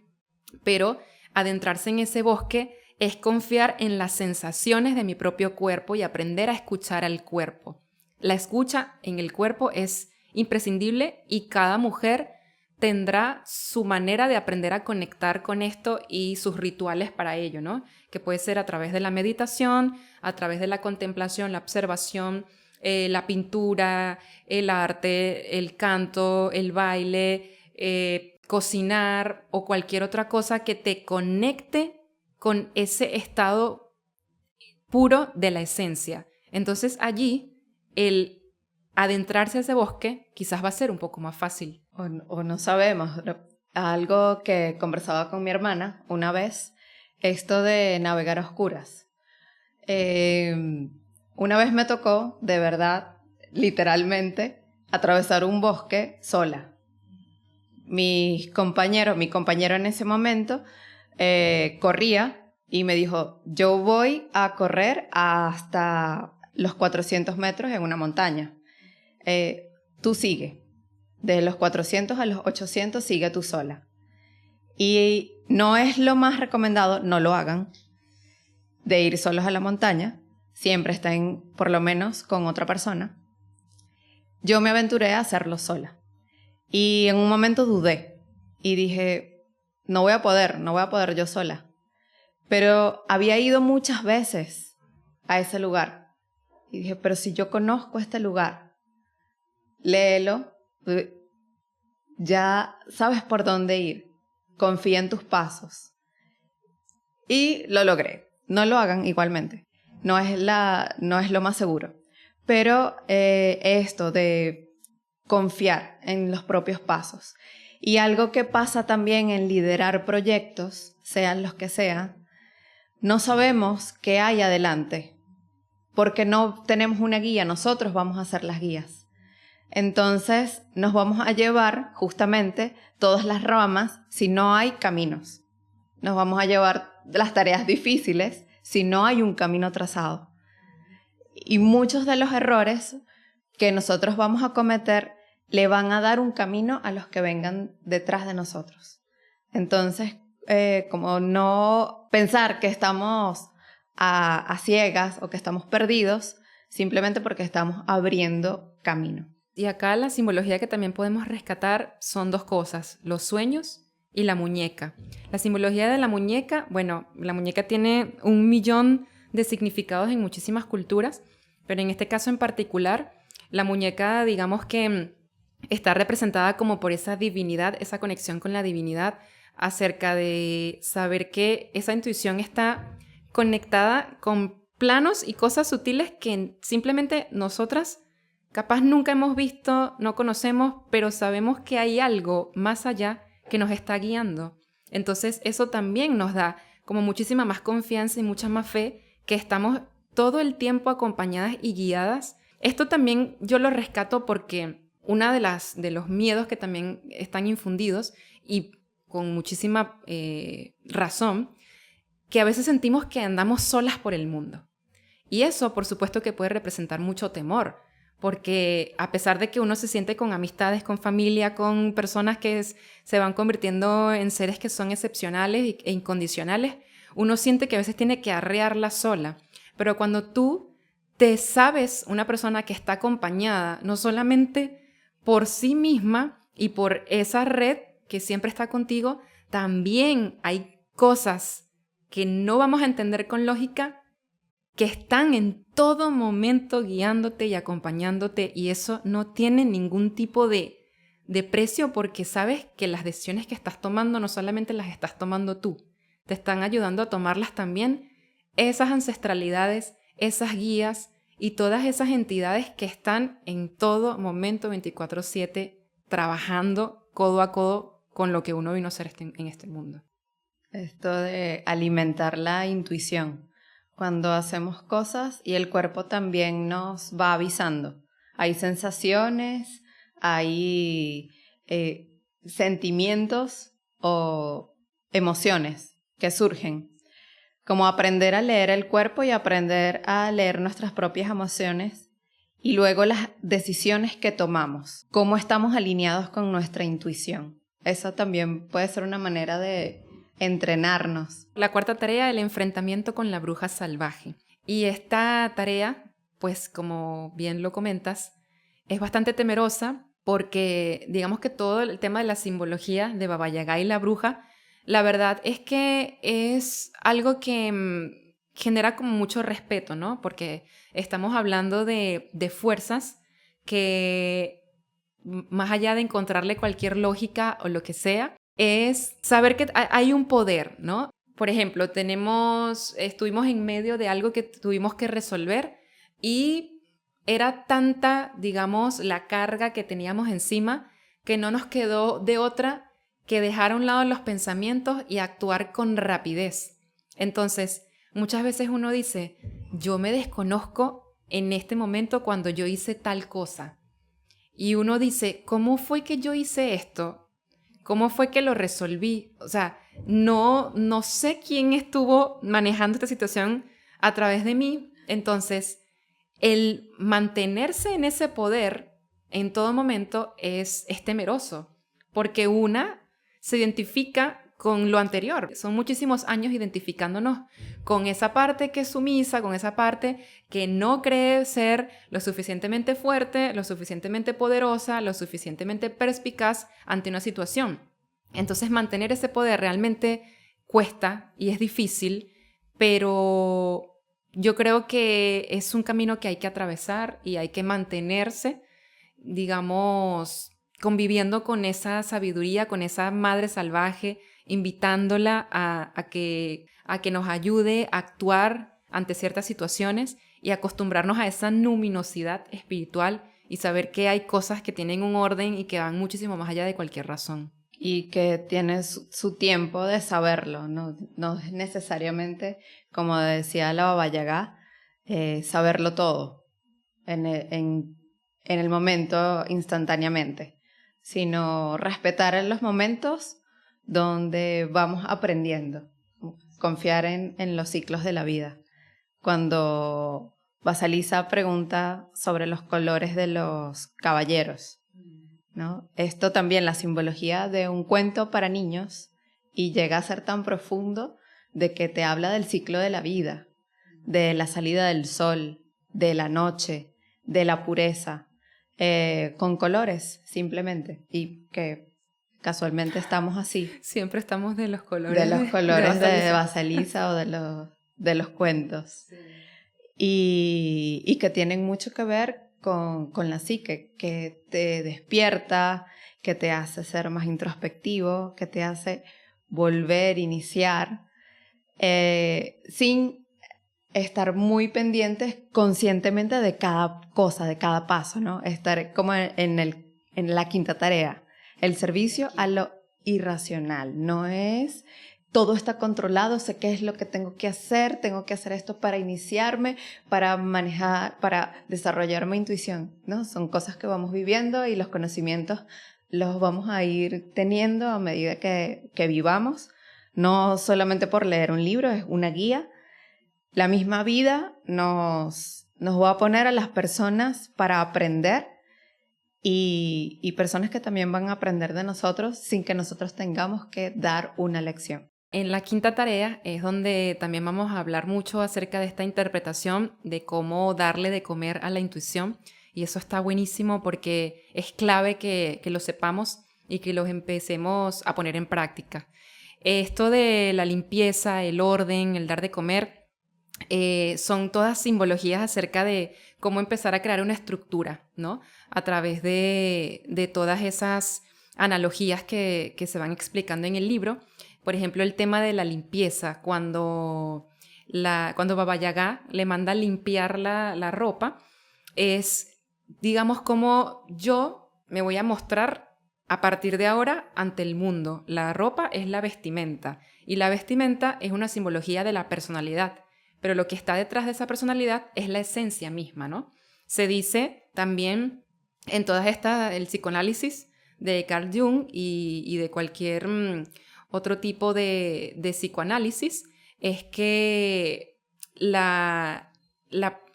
pero adentrarse en ese bosque es confiar en las sensaciones de mi propio cuerpo y aprender a escuchar al cuerpo. La escucha en el cuerpo es imprescindible y cada mujer tendrá su manera de aprender a conectar con esto y sus rituales para ello, ¿no? Que puede ser a través de la meditación, a través de la contemplación, la observación, la pintura, el arte, el canto, el baile, cocinar o cualquier otra cosa que te conecte con ese estado puro de la esencia. Entonces allí el adentrarse a ese bosque quizás va a ser un poco más fácil. O no sabemos. Algo que conversaba con mi hermana una vez, esto de navegar a oscuras. Una vez me tocó, de verdad, literalmente, atravesar un bosque sola. Mi compañero en ese momento corría y me dijo, yo voy a correr hasta los 400 metros en una montaña. Tú sigue. De los 400 a los 800 sigue tú sola. Y no es lo más recomendado, no lo hagan, de ir solos a la montaña. Siempre estén por lo menos con otra persona. Yo me aventuré a hacerlo sola. Y en un momento dudé y dije, no voy a poder yo sola. Pero había ido muchas veces a ese lugar. Y dije, pero si yo conozco este lugar, léelo, ya sabes por dónde ir, confía en tus pasos. Y lo logré. No lo hagan igualmente, no es lo más seguro. Pero esto de confiar en los propios pasos. Y algo que pasa también en liderar proyectos, sean los que sean, no sabemos qué hay adelante, porque no tenemos una guía, nosotros vamos a ser las guías. Entonces nos vamos a llevar justamente todas las ramas si no hay caminos. Nos vamos a llevar las tareas difíciles si no hay un camino trazado. Y muchos de los errores que nosotros vamos a cometer le van a dar un camino a los que vengan detrás de nosotros. Entonces, como no pensar que estamos a ciegas o que estamos perdidos, simplemente porque estamos abriendo camino. Y acá la simbología que también podemos rescatar son dos cosas, los sueños y la muñeca. La simbología de la muñeca, bueno, la muñeca tiene 1.000.000 de significados en muchísimas culturas, pero en este caso en particular, la muñeca, digamos que está representada como por esa divinidad, esa conexión con la divinidad, acerca de saber que esa intuición está conectada con planos y cosas sutiles que simplemente nosotras capaz nunca hemos visto, no conocemos, pero sabemos que hay algo más allá que nos está guiando. Entonces eso también nos da como muchísima más confianza y mucha más fe que estamos todo el tiempo acompañadas y guiadas. Esto también yo lo rescato porque una de los miedos que también están infundidos y con muchísima razón, que a veces sentimos que andamos solas por el mundo. Y eso, por supuesto, que puede representar mucho temor, porque a pesar de que uno se siente con amistades, con familia, con personas que se van convirtiendo en seres que son excepcionales e incondicionales, uno siente que a veces tiene que arrearla sola. Pero cuando tú te sabes una persona que está acompañada, no solamente por sí misma y por esa red que siempre está contigo, también hay cosas que no vamos a entender con lógica, que están en todo momento guiándote y acompañándote, y eso no tiene ningún tipo de precio, porque sabes que las decisiones que estás tomando no solamente las estás tomando tú, te están ayudando a tomarlas también esas ancestralidades, esas guías y todas esas entidades que están en todo momento 24/7 trabajando codo a codo con lo que uno vino a ser en este mundo. Esto de alimentar la intuición. Cuando hacemos cosas y el cuerpo también nos va avisando. Hay sensaciones, hay sentimientos o emociones que surgen. Como aprender a leer el cuerpo y aprender a leer nuestras propias emociones y luego las decisiones que tomamos. Cómo estamos alineados con nuestra intuición. Eso también puede ser una manera de entrenarnos. La cuarta tarea, el enfrentamiento con la bruja salvaje. Y esta tarea, pues como bien lo comentas, es bastante temerosa porque digamos que todo el tema de la simbología de Baba Yaga y la bruja, la verdad es que es algo que genera como mucho respeto, ¿no? Porque estamos hablando de fuerzas que, más allá de encontrarle cualquier lógica o lo que sea, es saber que hay un poder, ¿no? Por ejemplo, estuvimos en medio de algo que tuvimos que resolver y era tanta, digamos, la carga que teníamos encima que no nos quedó de otra que dejar a un lado los pensamientos y actuar con rapidez. Entonces, muchas veces uno dice, yo me desconozco en este momento cuando yo hice tal cosa. Y uno dice, ¿cómo fue que yo hice esto? ¿Cómo fue que lo resolví? O sea, no sé quién estuvo manejando esta situación a través de mí. Entonces, el mantenerse en ese poder en todo momento es temeroso, porque una se identifica con lo anterior. Son muchísimos años identificándonos con esa parte que es sumisa, con esa parte que no cree ser lo suficientemente fuerte, lo suficientemente poderosa, lo suficientemente perspicaz ante una situación. Entonces mantener ese poder realmente cuesta y es difícil, pero yo creo que es un camino que hay que atravesar y hay que mantenerse, digamos, conviviendo con esa sabiduría, con esa madre salvaje, invitándola a que nos ayude a actuar ante ciertas situaciones y acostumbrarnos a esa luminosidad espiritual y saber que hay cosas que tienen un orden y que van muchísimo más allá de cualquier razón. Y que tiene su tiempo de saberlo, no es necesariamente, como decía la Baba Yaga, saberlo todo en el momento instantáneamente, sino respetar en los momentos donde vamos aprendiendo, confiar en los ciclos de la vida. Cuando Vasalisa pregunta sobre los colores de los caballeros, ¿no? Esto también, la simbología de un cuento para niños, y llega a ser tan profundo de que te habla del ciclo de la vida, de la salida del sol, de la noche, de la pureza, con colores simplemente, y que Casualmente estamos así. Siempre estamos de los colores. De los colores de Baselisa. Baselisa o de los cuentos. Sí. Y que tienen mucho que ver con la psique, que te despierta, que te hace ser más introspectivo, que te hace volver, iniciar, sin estar muy pendientes conscientemente de cada cosa, de cada paso, ¿no? Estar como en la quinta tarea, el servicio a lo irracional. No es todo está controlado, sé qué es lo que tengo que hacer esto para iniciarme, para manejar, para desarrollar mi intuición, ¿no? Son cosas que vamos viviendo y los conocimientos los vamos a ir teniendo a medida que vivamos, no solamente por leer un libro, es una guía. La misma vida nos va a poner a las personas para aprender y personas que también van a aprender de nosotros sin que nosotros tengamos que dar una lección. En la quinta tarea es donde también vamos a hablar mucho acerca de esta interpretación de cómo darle de comer a la intuición, y eso está buenísimo porque es clave que lo sepamos y que los empecemos a poner en práctica. Esto de la limpieza, el orden, el dar de comer, son todas simbologías acerca de cómo empezar a crear una estructura, ¿no? A través de todas esas analogías que se van explicando en el libro. Por ejemplo, el tema de la limpieza, cuando Baba Yaga le manda limpiar la ropa, es, digamos, como yo me voy a mostrar a partir de ahora ante el mundo. La ropa es la vestimenta, y la vestimenta es una simbología de la personalidad, pero lo que está detrás de esa personalidad es la esencia misma, ¿no? Se dice también en todas estas, el psicoanálisis de Carl Jung y de cualquier otro tipo de psicoanálisis, es que la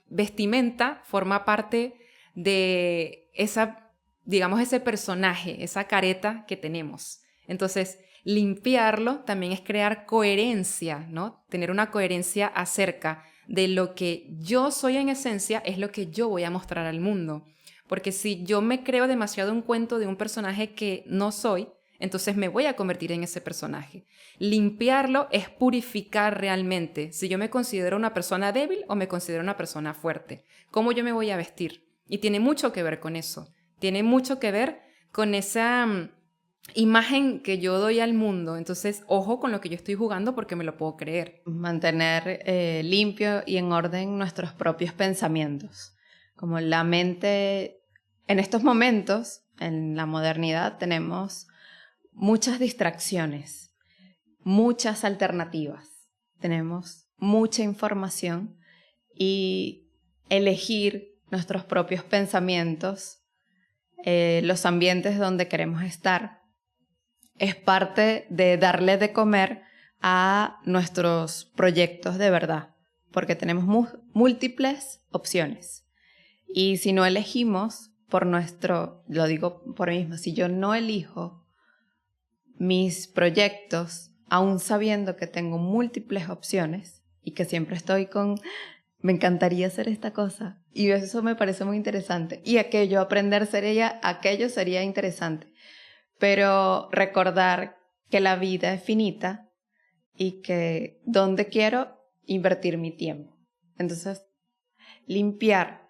vestimenta forma parte de esa, digamos, ese personaje, esa careta que tenemos. Entonces, limpiarlo también es crear coherencia, ¿no? Tener una coherencia acerca de lo que yo soy en esencia, es lo que yo voy a mostrar al mundo. Porque si yo me creo demasiado un cuento de un personaje que no soy, entonces me voy a convertir en ese personaje. Limpiarlo es purificar realmente si yo me considero una persona débil o me considero una persona fuerte. ¿Cómo yo me voy a vestir? Y tiene mucho que ver con eso. Tiene mucho que ver con esa imagen que yo doy al mundo. Entonces, ojo con lo que yo estoy jugando porque me lo puedo creer. Mantener limpio y en orden nuestros propios pensamientos. Como la mente, en estos momentos, en la modernidad, tenemos muchas distracciones, muchas alternativas, tenemos mucha información y elegir nuestros propios pensamientos, los ambientes donde queremos estar, es parte de darle de comer a nuestros proyectos de verdad, porque tenemos múltiples opciones. Y si no elegimos lo digo por mí misma, si yo no elijo mis proyectos, aún sabiendo que tengo múltiples opciones y que siempre estoy me encantaría hacer esta cosa, y eso me parece muy interesante, y aquello sería interesante, pero recordar que la vida es finita y que dónde quiero invertir mi tiempo. Entonces, limpiar,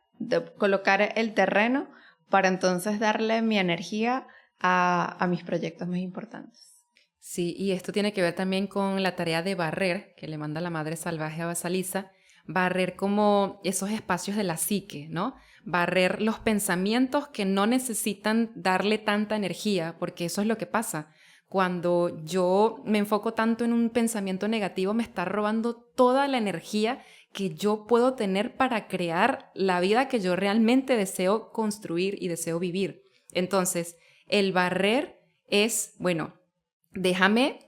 colocar el terreno para entonces darle mi energía a mis proyectos más importantes. Sí, y esto tiene que ver también con la tarea de barrer, que le manda la madre salvaje a Basilisa, barrer como esos espacios de la psique, ¿no? Barrer los pensamientos que no necesitan darle tanta energía, porque eso es lo que pasa. Cuando yo me enfoco tanto en un pensamiento negativo, me está robando toda la energía que yo puedo tener para crear la vida que yo realmente deseo construir y deseo vivir. Entonces, el barrer es, bueno, déjame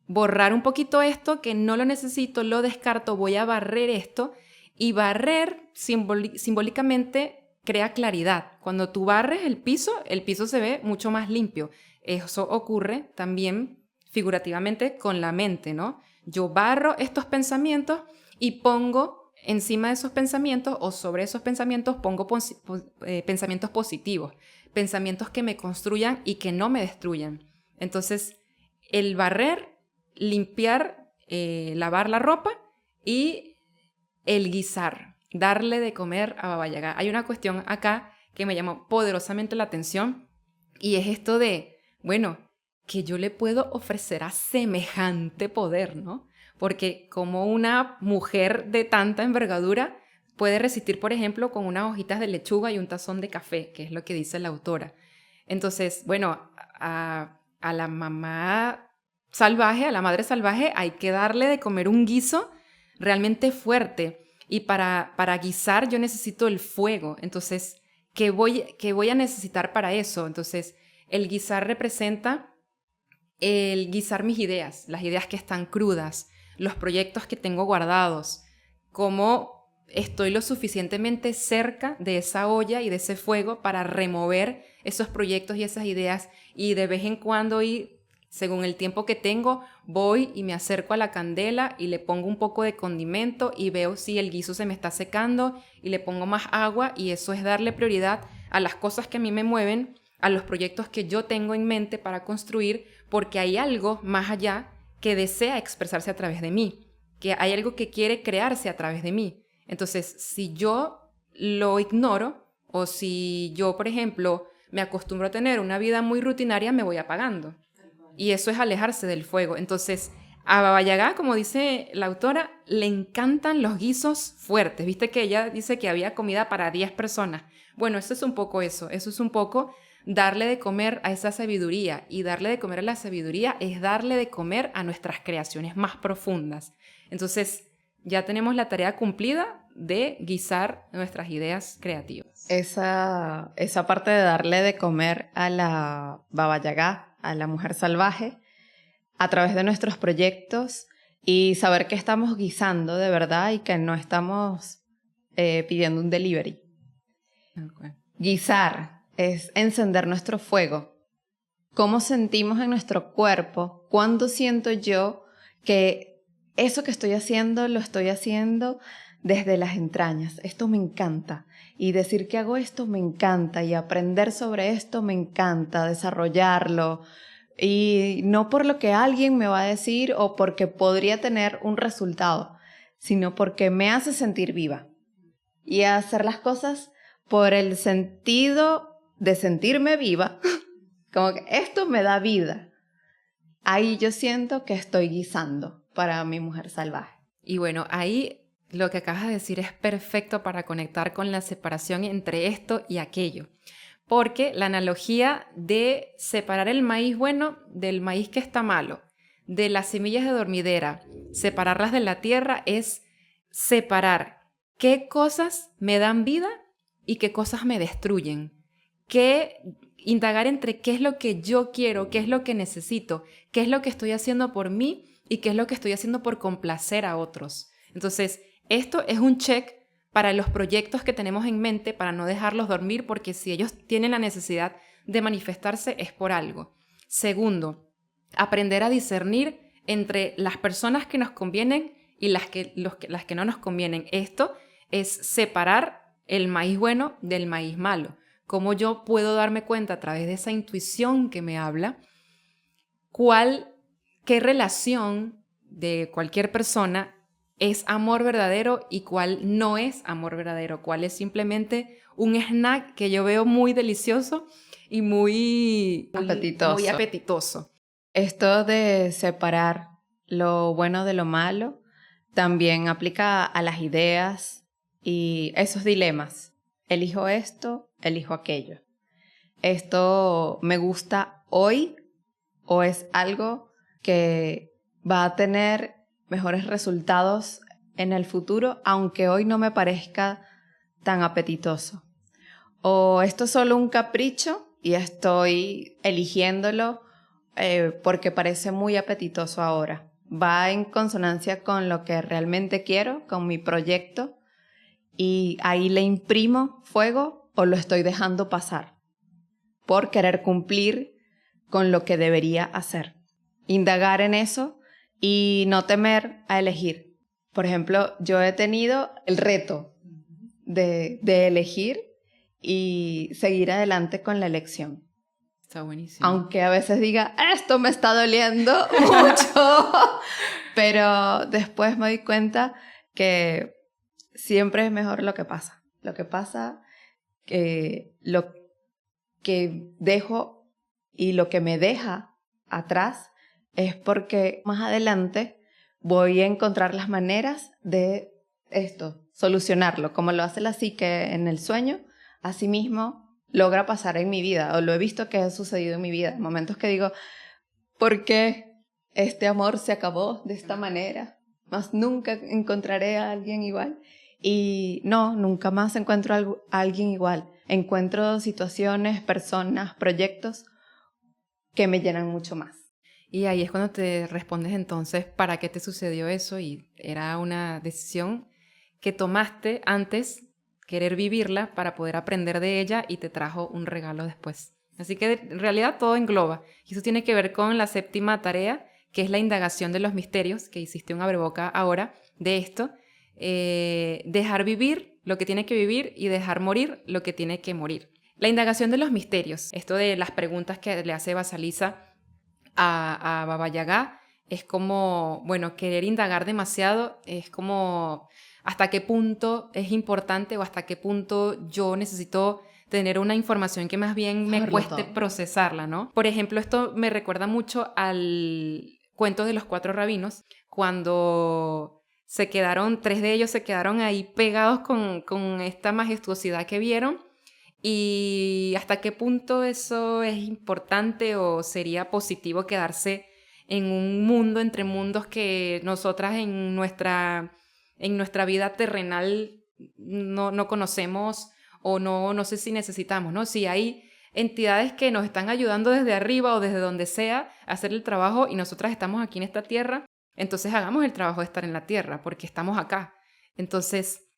borrar un poquito esto que no lo necesito, lo descarto, voy a barrer esto. Y barrer simbólicamente crea claridad. Cuando tú barres el piso se ve mucho más limpio. Eso ocurre también figurativamente con la mente, ¿no? Yo barro estos pensamientos y pongo encima de esos pensamientos o sobre esos pensamientos pongo pensamientos positivos, pensamientos que me construyan y que no me destruyan. Entonces, el barrer, limpiar, lavar la ropa y el guisar, darle de comer a Baba Yaga. Hay una cuestión acá que me llamó poderosamente la atención y es esto de, bueno, que yo le puedo ofrecer a semejante poder, ¿no? Porque como una mujer de tanta envergadura puede resistir, por ejemplo, con unas hojitas de lechuga y un tazón de café, que es lo que dice la autora. Entonces, bueno, a la mamá salvaje, a la madre salvaje, hay que darle de comer un guiso realmente fuerte. Y para guisar yo necesito el fuego. Entonces, ¿qué voy a necesitar para eso? Entonces, el guisar representa el guisar mis ideas, las ideas que están crudas, los proyectos que tengo guardados, cómo estoy lo suficientemente cerca de esa olla y de ese fuego para remover esos proyectos y esas ideas y de vez en cuando ir, según el tiempo que tengo, voy y me acerco a la candela y le pongo un poco de condimento y veo si el guiso se me está secando y le pongo más agua y eso es darle prioridad a las cosas que a mí me mueven, a los proyectos que yo tengo en mente para construir, porque hay algo más allá que desea expresarse a través de mí, que hay algo que quiere crearse a través de mí. Entonces, si yo lo ignoro o si yo, por ejemplo, me acostumbro a tener una vida muy rutinaria, me voy apagando. Y eso es alejarse del fuego. Entonces, a Baba Yaga, como dice la autora, le encantan los guisos fuertes. Viste que ella dice que había comida para 10 personas. Bueno, eso es un poco eso. Eso es un poco darle de comer a esa sabiduría. Y darle de comer a la sabiduría es darle de comer a nuestras creaciones más profundas. Entonces, ya tenemos la tarea cumplida de guisar nuestras ideas creativas. Esa parte de darle de comer a la Baba Yaga, a la mujer salvaje, a través de nuestros proyectos y saber que estamos guisando de verdad y que no estamos pidiendo un delivery. Okay. Guisar es encender nuestro fuego. ¿Cómo sentimos en nuestro cuerpo? ¿Cuándo siento yo que eso que estoy haciendo lo estoy haciendo desde las entrañas? Esto me encanta. Y decir que hago esto me encanta. Y aprender sobre esto me encanta. Desarrollarlo. Y no por lo que alguien me va a decir o porque podría tener un resultado, sino porque me hace sentir viva. Y hacer las cosas por el sentido de sentirme viva, como que esto me da vida. Ahí yo siento que estoy guisando para mi mujer salvaje. Y bueno, ahí lo que acabas de decir es perfecto para conectar con la separación entre esto y aquello. Porque la analogía de separar el maíz bueno del maíz que está malo, de las semillas de dormidera, separarlas de la tierra es separar qué cosas me dan vida y qué cosas me destruyen. Indagar entre qué es lo que yo quiero, qué es lo que necesito, qué es lo que estoy haciendo por mí y qué es lo que estoy haciendo por complacer a otros. Entonces, esto es un check para los proyectos que tenemos en mente, para no dejarlos dormir, porque si ellos tienen la necesidad de manifestarse es por algo. Segundo, aprender a discernir entre las personas que nos convienen y las que no nos convienen. Esto es separar el maíz bueno del maíz malo. Cómo yo puedo darme cuenta a través de esa intuición que me habla, qué relación de cualquier persona es amor verdadero y cuál no es amor verdadero, cuál es simplemente un snack que yo veo muy delicioso y muy apetitoso. Esto de separar lo bueno de lo malo también aplica a las ideas y esos dilemas. Elijo esto, elijo aquello. ¿Esto me gusta hoy o es algo que va a tener mejores resultados en el futuro, aunque hoy no me parezca tan apetitoso? ¿O esto es solo un capricho y estoy eligiéndolo porque parece muy apetitoso ahora? ¿Va en consonancia con lo que realmente quiero, con mi proyecto? Y ahí le imprimo fuego o lo estoy dejando pasar por querer cumplir con lo que debería hacer. Indagar en eso y no temer a elegir. Por ejemplo, yo he tenido el reto de elegir y seguir adelante con la elección. Está buenísimo. Aunque a veces diga, esto me está doliendo mucho. Pero después me doy cuenta que siempre es mejor lo que pasa. Lo que pasa, lo que dejo y lo que me deja atrás es porque más adelante voy a encontrar las maneras de solucionarlo, como lo hace la psique en el sueño, así mismo logra pasar en mi vida, o lo he visto que ha sucedido en mi vida, momentos que digo, ¿por qué este amor se acabó de esta manera? Más nunca encontraré a alguien igual. Y no, nunca más encuentro a alguien igual. Encuentro situaciones, personas, proyectos que me llenan mucho más. Y ahí es cuando te respondes entonces, ¿para qué te sucedió eso? Y era una decisión que tomaste antes, querer vivirla para poder aprender de ella y te trajo un regalo después. Así que en realidad todo engloba. Y eso tiene que ver con la 7ª tarea, que es la indagación de los misterios, que hiciste un abreboca ahora de esto. Dejar vivir lo que tiene que vivir y dejar morir lo que tiene que morir. La indagación de los misterios, esto de las preguntas que le hace Vasalisa a Baba Yaga, es como, bueno, querer indagar demasiado, es como hasta qué punto es importante o hasta qué punto yo necesito tener una información que más bien me cueste procesarla, ¿no? Por ejemplo, esto me recuerda mucho al cuento de los 4 rabinos, cuando 3 de ellos se quedaron ahí pegados con esta majestuosidad que vieron. ¿Y hasta qué punto eso es importante o sería positivo quedarse en un mundo entre mundos que nosotras en nuestra vida terrenal no conocemos o no sé si necesitamos, ¿no? Si hay entidades que nos están ayudando desde arriba o desde donde sea a hacer el trabajo y nosotras estamos aquí en esta tierra, entonces hagamos el trabajo de estar en la tierra porque estamos acá. Entonces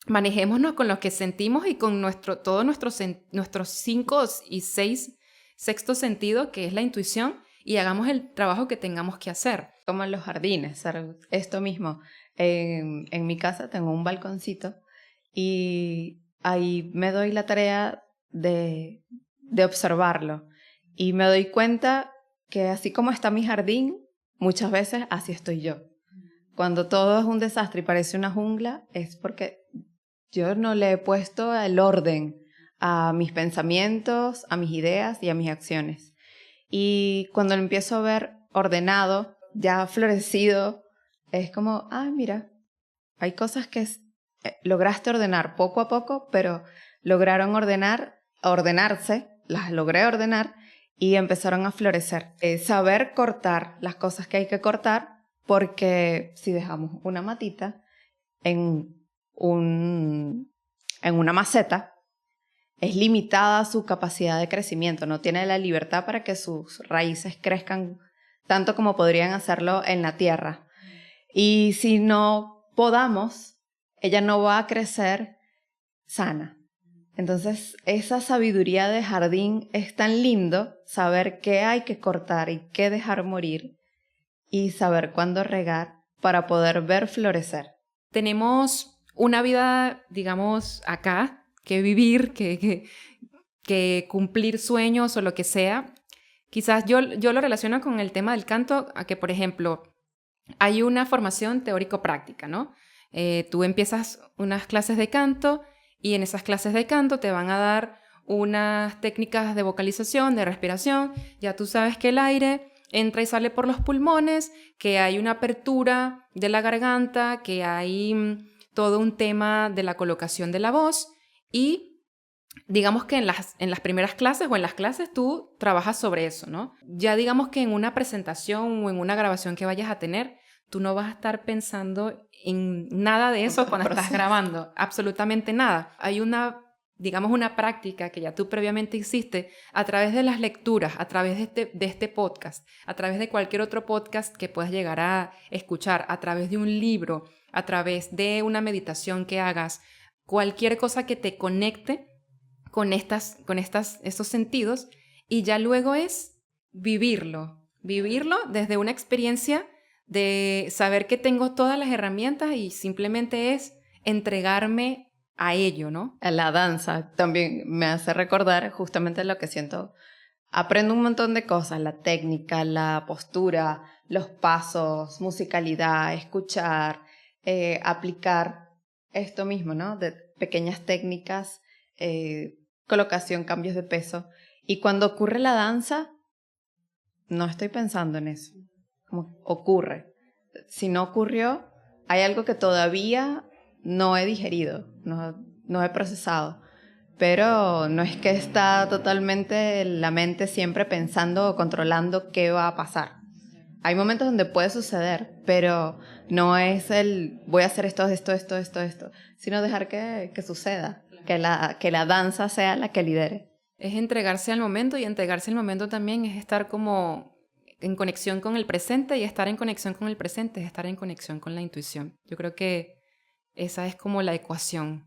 manejémonos con lo que sentimos y con todos nuestros 5 y 6 sexto sentido, que es la intuición, y hagamos el trabajo que tengamos que hacer. Como en los jardines, esto mismo. En mi casa tengo un balconcito y ahí me doy la tarea de observarlo. Y me doy cuenta que así como está mi jardín, muchas veces así estoy yo. Cuando todo es un desastre y parece una jungla, es porque yo no le he puesto el orden a mis pensamientos, a mis ideas y a mis acciones. Y cuando lo empiezo a ver ordenado, ya florecido, es como, mira, hay cosas que lograste ordenar poco a poco, pero lograron ordenarse, las logré ordenar y empezaron a florecer. Saber cortar las cosas que hay que cortar, porque si dejamos una matita en una maceta, es limitada su capacidad de crecimiento, no tiene la libertad para que sus raíces crezcan tanto como podrían hacerlo en la tierra. Y si no podamos, ella no va a crecer sana. Entonces, esa sabiduría de jardín es tan lindo, saber qué hay que cortar y qué dejar morir y saber cuándo regar para poder ver florecer. Tenemos una vida, digamos, acá, que vivir, que cumplir sueños o lo que sea. Quizás yo lo relaciono con el tema del canto, a que, por ejemplo, hay una formación teórico-práctica, ¿no? Tú empiezas unas clases de canto y en esas clases de canto te van a dar unas técnicas de vocalización, de respiración. Ya tú sabes que el aire entra y sale por los pulmones, que hay una apertura de la garganta, que hay todo un tema de la colocación de la voz y digamos que en las primeras clases o en las clases tú trabajas sobre eso, ¿no? Ya digamos que en una presentación o en una grabación que vayas a tener, tú no vas a estar pensando en nada de eso cuando estás grabando, absolutamente nada. Hay una práctica que ya tú previamente hiciste a través de las lecturas, a través de este podcast, a través de cualquier otro podcast que puedas llegar a escuchar, a través de un libro, a través de una meditación que hagas, cualquier cosa que te conecte con estos sentidos, y ya luego es vivirlo desde una experiencia de saber que tengo todas las herramientas y simplemente es entregarme a ello, ¿no? La danza también me hace recordar justamente lo que siento aprendo un montón de cosas, la técnica, la postura, los pasos, musicalidad, escuchar, aplicar esto mismo, ¿no? De pequeñas técnicas, colocación, cambios de peso. Y cuando ocurre la danza, no estoy pensando en eso. Como ocurre. Si no ocurrió, hay algo que todavía no he digerido, no he procesado. Pero no es que está totalmente la mente siempre pensando o controlando qué va a pasar. Hay momentos donde puede suceder, pero no es el voy a hacer esto, sino dejar que suceda, que la danza sea la que lidere. Es entregarse al momento, y entregarse al momento también es estar como en conexión con el presente, y estar en conexión con el presente es estar en conexión con la intuición. Yo creo que esa es como la ecuación.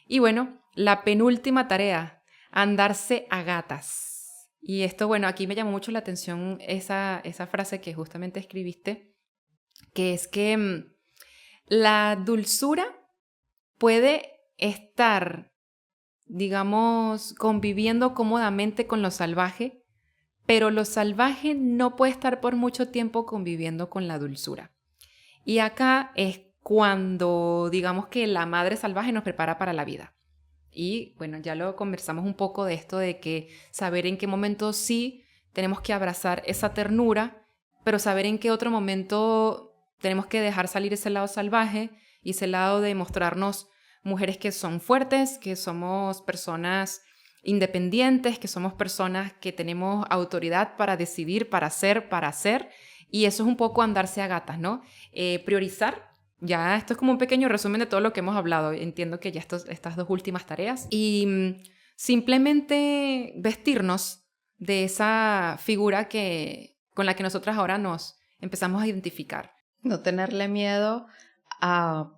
Y bueno, la penúltima tarea, andarse a gatas. Y esto, bueno, aquí me llamó mucho la atención esa frase que justamente escribiste, que es que la dulzura puede estar, digamos, conviviendo cómodamente con lo salvaje, pero lo salvaje no puede estar por mucho tiempo conviviendo con la dulzura. Y acá es cuando, digamos, que la madre salvaje nos prepara para la vida. Y bueno, ya lo conversamos un poco de esto de que saber en qué momento sí tenemos que abrazar esa ternura, pero saber en qué otro momento tenemos que dejar salir ese lado salvaje y ese lado de mostrarnos mujeres que son fuertes, que somos personas independientes, que somos personas que tenemos autoridad para decidir, para hacer. Y eso es un poco andarse a gatas, ¿no? Priorizar. Ya esto es como un pequeño resumen de todo lo que hemos hablado. Entiendo que ya estas dos últimas tareas. Y simplemente vestirnos de esa figura con la que nosotras ahora nos empezamos a identificar. No tenerle miedo a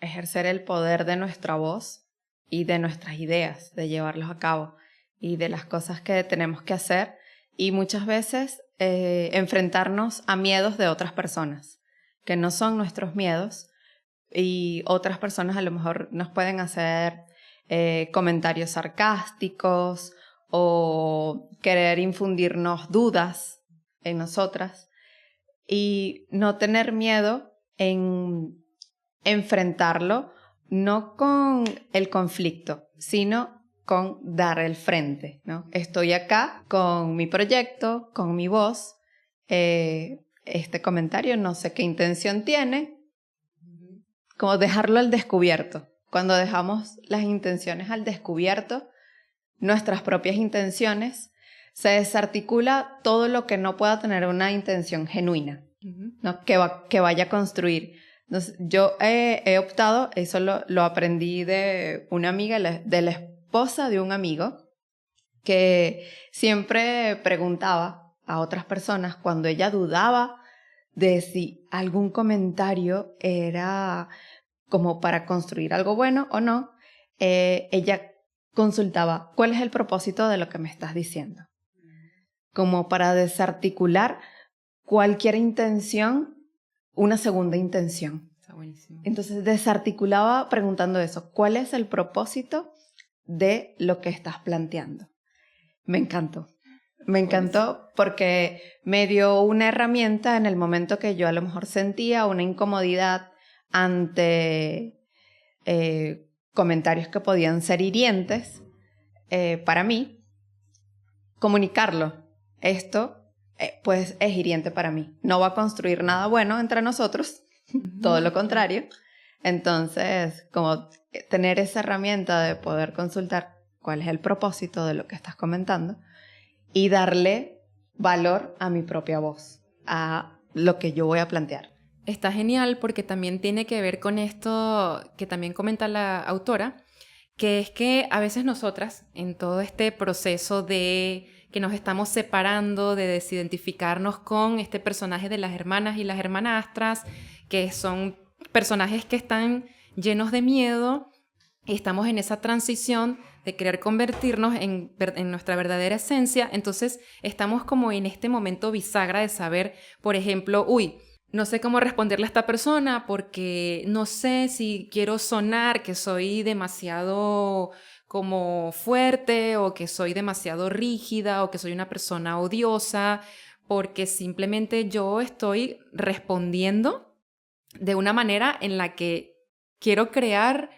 ejercer el poder de nuestra voz y de nuestras ideas, de llevarlos a cabo y de las cosas que tenemos que hacer. Y muchas veces enfrentarnos a miedos de otras personas, que no son nuestros miedos. Y otras personas a lo mejor nos pueden hacer comentarios sarcásticos o querer infundirnos dudas en nosotras, y no tener miedo en enfrentarlo, no con el conflicto, sino con dar el frente, ¿no? Estoy acá con mi proyecto, con mi voz, este comentario no sé qué intención tiene, como dejarlo al descubierto. Cuando dejamos las intenciones al descubierto, nuestras propias intenciones, se desarticula todo lo que no pueda tener una intención genuina, ¿no? Que vaya a construir. Entonces, yo he optado, eso lo aprendí de una amiga, de la esposa de un amigo, que siempre preguntaba a otras personas cuando ella dudaba de si algún comentario era como para construir algo bueno o no, ella consultaba cuál es el propósito de lo que me estás diciendo, como para desarticular cualquier intención, una segunda intención. Está buenísimo. Entonces desarticulaba preguntando eso, ¿cuál es el propósito de lo que estás planteando? Me encantó. Me encantó porque me dio una herramienta en el momento que yo a lo mejor sentía una incomodidad ante comentarios que podían ser hirientes para mí. Comunicarlo. Esto pues es hiriente para mí. No va a construir nada bueno entre nosotros, todo lo contrario. Entonces, como tener esa herramienta de poder consultar cuál es el propósito de lo que estás comentando y darle valor a mi propia voz, a lo que yo voy a plantear. Está genial porque también tiene que ver con esto que también comenta la autora, que es que a veces nosotras, en todo este proceso de que nos estamos separando, de desidentificarnos con este personaje de las hermanas y las hermanastras, que son personajes que están llenos de miedo, y estamos en esa transición de querer convertirnos en nuestra verdadera esencia. Entonces estamos como en este momento bisagra de saber, por ejemplo, no sé cómo responderle a esta persona porque no sé si quiero sonar que soy demasiado como fuerte o que soy demasiado rígida o que soy una persona odiosa, porque simplemente yo estoy respondiendo de una manera en la que quiero crear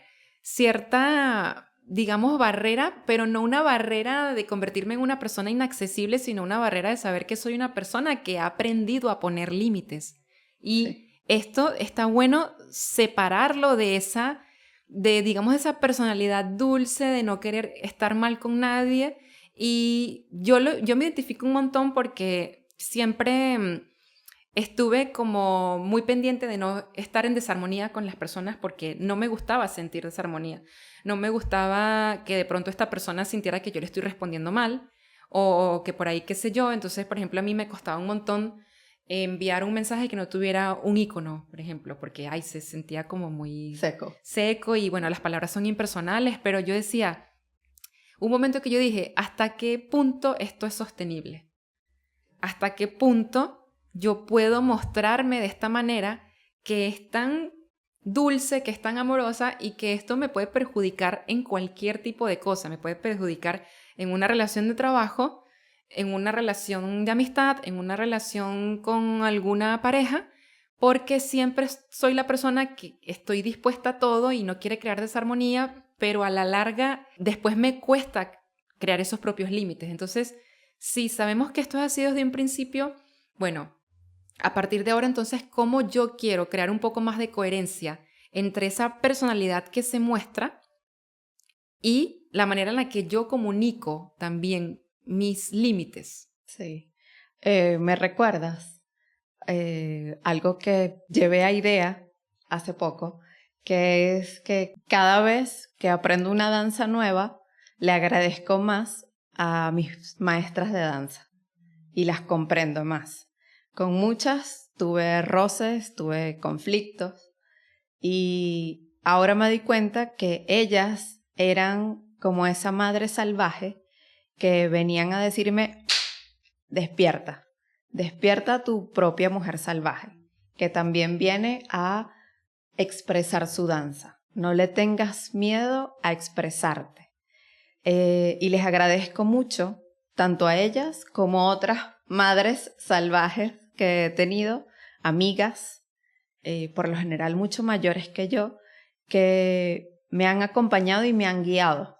cierta, digamos, barrera, pero no una barrera de convertirme en una persona inaccesible, sino una barrera de saber que soy una persona que ha aprendido a poner límites. Y esto está bueno separarlo de esa, de, digamos, esa personalidad dulce, de no querer estar mal con nadie. Y yo me identifico un montón porque siempre estuve como muy pendiente de no estar en desarmonía con las personas porque no me gustaba sentir desarmonía. No me gustaba que de pronto esta persona sintiera que yo le estoy respondiendo mal o que por ahí qué sé yo. Entonces, por ejemplo, a mí me costaba un montón enviar un mensaje que no tuviera un icono, por ejemplo, porque se sentía como muy seco y bueno, las palabras son impersonales, pero yo decía, un momento que yo dije, ¿hasta qué punto esto es sostenible? ¿Hasta qué punto yo puedo mostrarme de esta manera que es tan dulce, que es tan amorosa y que esto me puede perjudicar en cualquier tipo de cosa? Me puede perjudicar en una relación de trabajo, en una relación de amistad, en una relación con alguna pareja, porque siempre soy la persona que estoy dispuesta a todo y no quiere crear desarmonía, pero a la larga después me cuesta crear esos propios límites. Entonces, si sabemos que esto es así desde un principio, bueno, a partir de ahora entonces, ¿cómo yo quiero crear un poco más de coherencia entre esa personalidad que se muestra y la manera en la que yo comunico también mis límites? Sí. ¿Me recuerdas algo que llevé a idea hace poco? Que es que cada vez que aprendo una danza nueva, le agradezco más a mis maestras de danza y las comprendo más. Con muchas tuve roces, tuve conflictos y ahora me di cuenta que ellas eran como esa madre salvaje que venían a decirme, despierta, despierta tu propia mujer salvaje, que también viene a expresar su danza. No le tengas miedo a expresarte. Y les agradezco mucho, tanto a ellas como a otras madres salvajes que he tenido, amigas, por lo general mucho mayores que yo, que me han acompañado y me han guiado.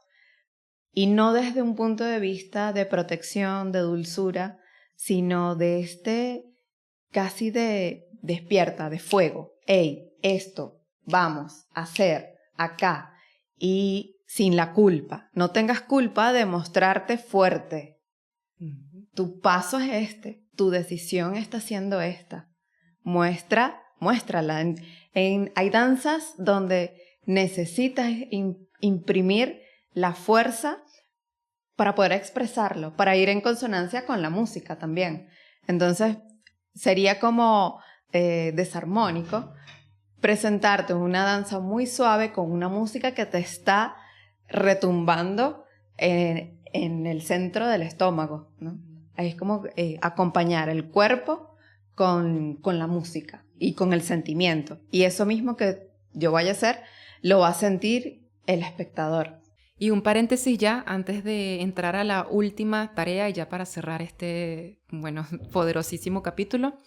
Y no desde un punto de vista de protección, de dulzura, sino de casi de despierta, de fuego. ¡Ey, esto, vamos, a hacer, acá! Y sin la culpa. No tengas culpa de mostrarte fuerte. Tu paso es este, tu decisión está siendo esta. Muéstrala. Hay danzas donde necesitas imprimir la fuerza para poder expresarlo, para ir en consonancia con la música también. Entonces, sería como desarmónico presentarte una danza muy suave con una música que te está retumbando en el centro del estómago, ¿no? Ahí es como acompañar el cuerpo con la música y con el sentimiento. Y eso mismo que yo vaya a hacer, lo va a sentir el espectador. Y un paréntesis ya, antes de entrar a la última tarea y ya para cerrar este, bueno, poderosísimo capítulo,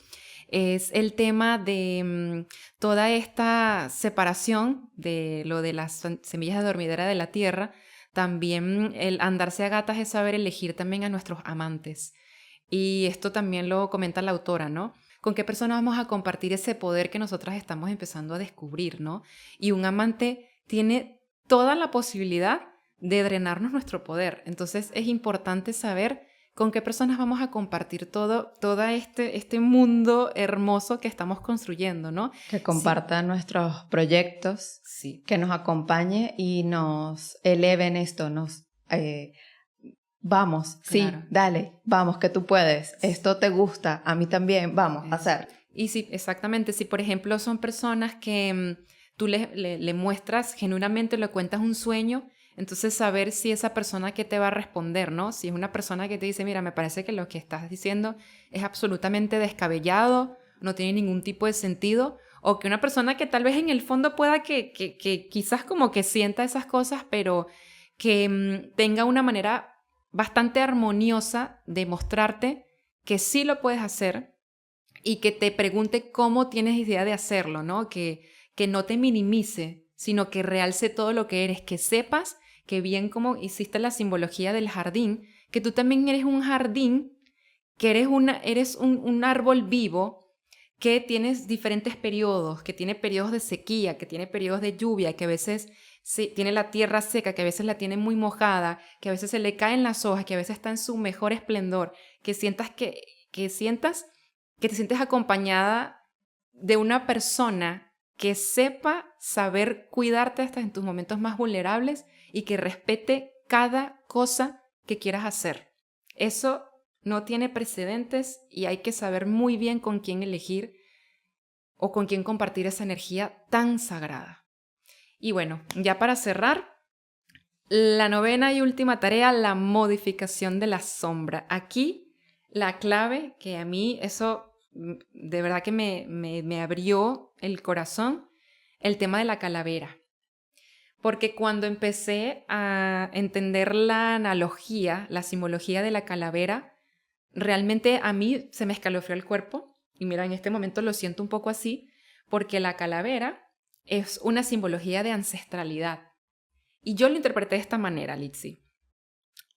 es el tema de toda esta separación de lo de las semillas de dormidera de la tierra. También el andarse a gatas es saber elegir también a nuestros amantes. Y esto también lo comenta la autora, ¿no? ¿Con qué persona vamos a compartir ese poder que nosotras estamos empezando a descubrir, ¿no? Y un amante tiene toda la posibilidad de drenarnos nuestro poder. Entonces es importante saber con qué personas vamos a compartir todo este mundo hermoso que estamos construyendo, ¿no? Que compartan sí. Nuestros proyectos, sí. Que nos acompañe y nos eleven esto, vamos, claro. Sí, dale, vamos, que tú puedes, esto te gusta, a mí también, vamos, a hacer. Y sí, exactamente, si por ejemplo son personas que tú le muestras genuinamente, le cuentas un sueño, entonces saber si esa persona que te va a responder, ¿no? Si es una persona que te dice, mira, me parece que lo que estás diciendo es absolutamente descabellado, no tiene ningún tipo de sentido, o que una persona que tal vez en el fondo pueda que quizás como que sienta esas cosas, pero que tenga una manera bastante armoniosa de mostrarte que sí lo puedes hacer y que te pregunte cómo tienes idea de hacerlo, ¿no? Que no te minimice, sino que realce todo lo que eres, que sepas que bien como hiciste la simbología del jardín, que tú también eres un jardín, que eres un árbol vivo, que tienes diferentes periodos, que tiene periodos de sequía, que tiene periodos de lluvia, que a veces tiene la tierra seca, que a veces la tiene muy mojada, que a veces se le caen las hojas, que a veces está en su mejor esplendor, que sientas que te sientes acompañada de una persona que sepa saber cuidarte hasta en tus momentos más vulnerables y que respete cada cosa que quieras hacer. Eso no tiene precedentes y hay que saber muy bien con quién elegir o con quién compartir esa energía tan sagrada. Y bueno, ya para cerrar, la novena y última tarea, la modificación de la sombra. Aquí la clave, que a mí eso de verdad que me abrió el corazón, el tema de la calavera. Porque cuando empecé a entender la analogía, la simbología de la calavera, realmente a mí se me escalofrió el cuerpo. Y mira, en este momento lo siento un poco así, porque la calavera es una simbología de ancestralidad. Y yo lo interpreté de esta manera, Litsi.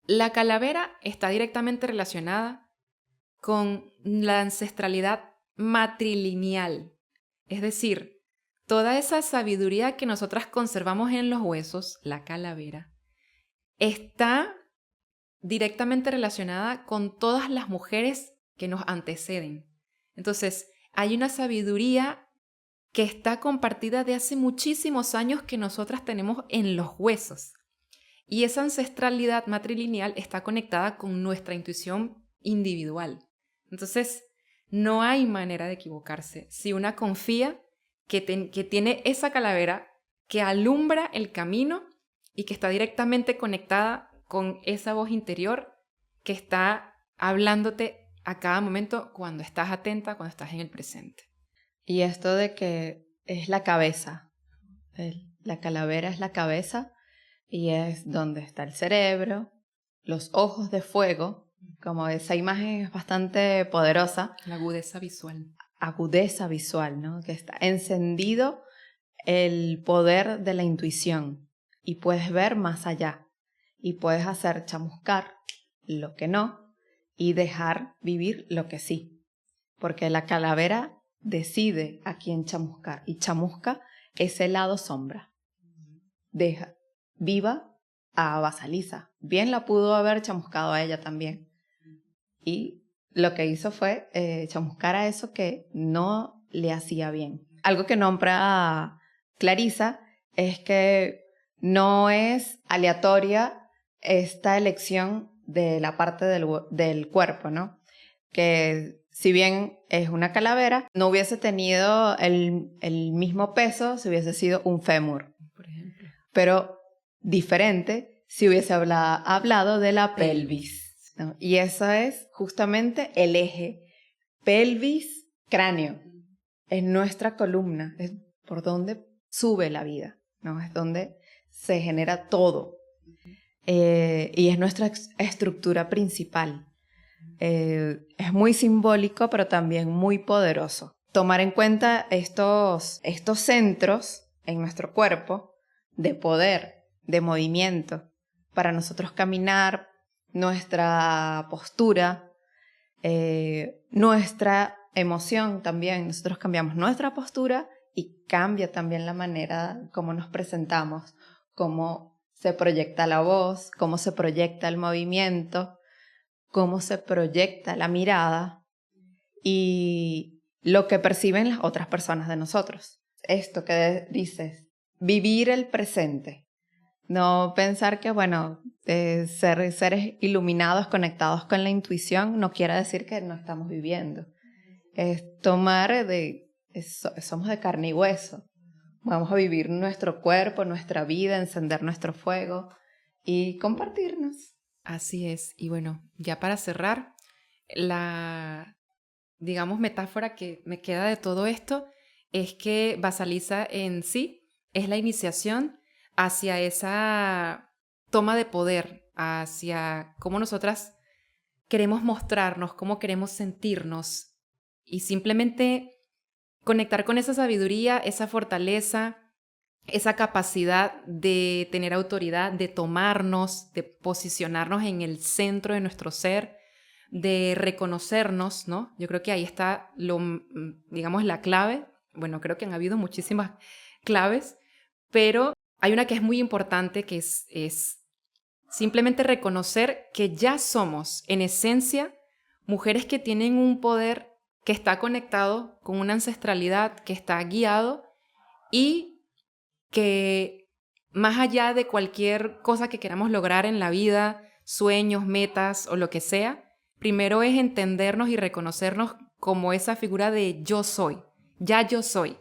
La calavera está directamente relacionada con la ancestralidad matrilineal, es decir, toda esa sabiduría que nosotras conservamos en los huesos, la calavera, está directamente relacionada con todas las mujeres que nos anteceden. Entonces, hay una sabiduría que está compartida de hace muchísimos años que nosotras tenemos en los huesos. Y esa ancestralidad matrilineal está conectada con nuestra intuición individual. Entonces, no hay manera de equivocarse si una confía que tiene esa calavera que alumbra el camino y que está directamente conectada con esa voz interior que está hablándote a cada momento cuando estás atenta, cuando estás en el presente. Y esto de que es la cabeza, la calavera es la cabeza y es donde está el cerebro, los ojos de fuego, como esa imagen es bastante poderosa. La agudeza visual. Agudeza visual, ¿no? Que está encendido el poder de la intuición y puedes ver más allá y puedes hacer chamuscar lo que no y dejar vivir lo que sí, porque la calavera decide a quién chamuscar y chamusca ese lado sombra, deja viva a Basalisa, bien la pudo haber chamuscado a ella también y lo que hizo fue chamuscar a eso que no le hacía bien. Algo que nombra Clarisa es que no es aleatoria esta elección de la parte del cuerpo, ¿no? Que si bien es una calavera, no hubiese tenido el mismo peso si hubiese sido un fémur, por ejemplo. Pero diferente si hubiese hablado de la pelvis, ¿no? Y eso es justamente el eje pelvis-cráneo. Es nuestra columna, es por donde sube la vida, ¿no? Es donde se genera todo. Y es nuestra estructura principal. Es muy simbólico, pero también muy poderoso. Tomar en cuenta estos centros en nuestro cuerpo de poder, de movimiento, para nosotros caminar, nuestra postura, nuestra emoción también. Nosotros cambiamos nuestra postura y cambia también la manera como nos presentamos, cómo se proyecta la voz, cómo se proyecta el movimiento, cómo se proyecta la mirada y lo que perciben las otras personas de nosotros. Esto que dices, vivir el presente. No pensar que, bueno, ser seres iluminados, conectados con la intuición, no quiere decir que no estamos viviendo. Es tomar somos de carne y hueso. Vamos a vivir nuestro cuerpo, nuestra vida, encender nuestro fuego y compartirnos. Así es. Y bueno, ya para cerrar, la, digamos, metáfora que me queda de todo esto es que Basalisa en sí es la iniciación hacia esa toma de poder hacia cómo nosotras queremos mostrarnos, cómo queremos sentirnos y simplemente conectar con esa sabiduría, esa fortaleza, esa capacidad de tener autoridad, de tomarnos, de posicionarnos en el centro de nuestro ser, de reconocernos, ¿no? Yo creo que ahí está digamos, la clave. Bueno, creo que han habido muchísimas claves, pero hay una que es muy importante, que es simplemente reconocer que ya somos, en esencia, mujeres que tienen un poder que está conectado con una ancestralidad, que está guiado y que más allá de cualquier cosa que queramos lograr en la vida, sueños, metas o lo que sea, primero es entendernos y reconocernos como esa figura de yo soy, ya yo soy.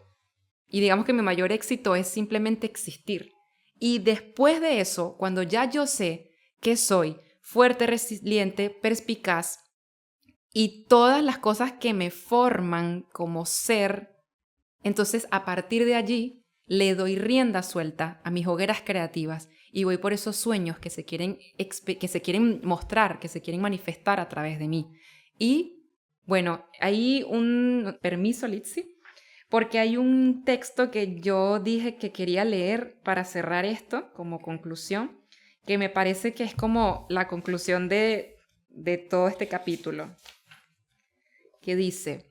Y digamos que mi mayor éxito es simplemente existir. Y después de eso, cuando ya yo sé que soy fuerte, resiliente, perspicaz y todas las cosas que me forman como ser, entonces a partir de allí le doy rienda suelta a mis hogueras creativas y voy por esos sueños que se quieren mostrar, que se quieren manifestar a través de mí. Y bueno, hay un permiso, Litsi, porque hay un texto que yo dije que quería leer para cerrar esto como conclusión, que me parece que es como la conclusión de todo este capítulo, que dice: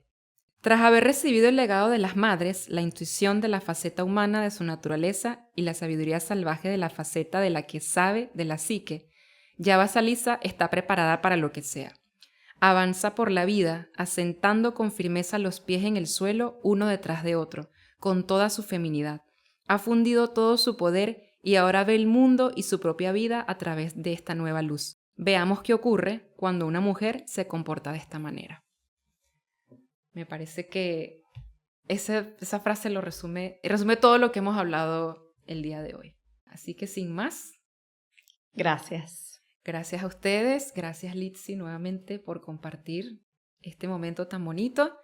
tras haber recibido el legado de las madres, la intuición de la faceta humana de su naturaleza y la sabiduría salvaje de la faceta de la que sabe de la psique, ya Vasalisa está preparada para lo que sea. Avanza por la vida, asentando con firmeza los pies en el suelo uno detrás de otro, con toda su feminidad. Ha fundido todo su poder y ahora ve el mundo y su propia vida a través de esta nueva luz. Veamos qué ocurre cuando una mujer se comporta de esta manera. Me parece que esa frase resume todo lo que hemos hablado el día de hoy. Así que sin más. Gracias. Gracias a ustedes, gracias Litsi nuevamente por compartir este momento tan bonito.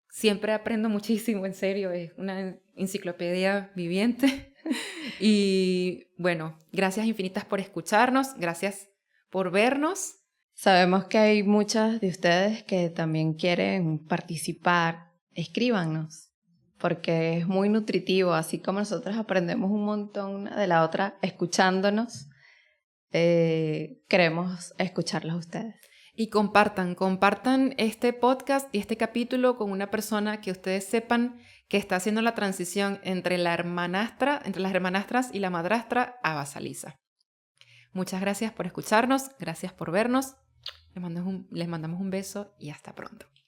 Siempre aprendo muchísimo, en serio, es una enciclopedia viviente. Y bueno, gracias infinitas por escucharnos, gracias por vernos. Sabemos que hay muchas de ustedes que también quieren participar. Escríbanos, porque es muy nutritivo, así como nosotros aprendemos un montón una de la otra escuchándonos. Queremos escucharlos a ustedes. Y compartan este podcast y este capítulo con una persona que ustedes sepan que está haciendo la transición entre las hermanastras y la madrastra a Vasalisa. Muchas gracias por escucharnos, gracias por vernos. Les mandamos un beso y hasta pronto.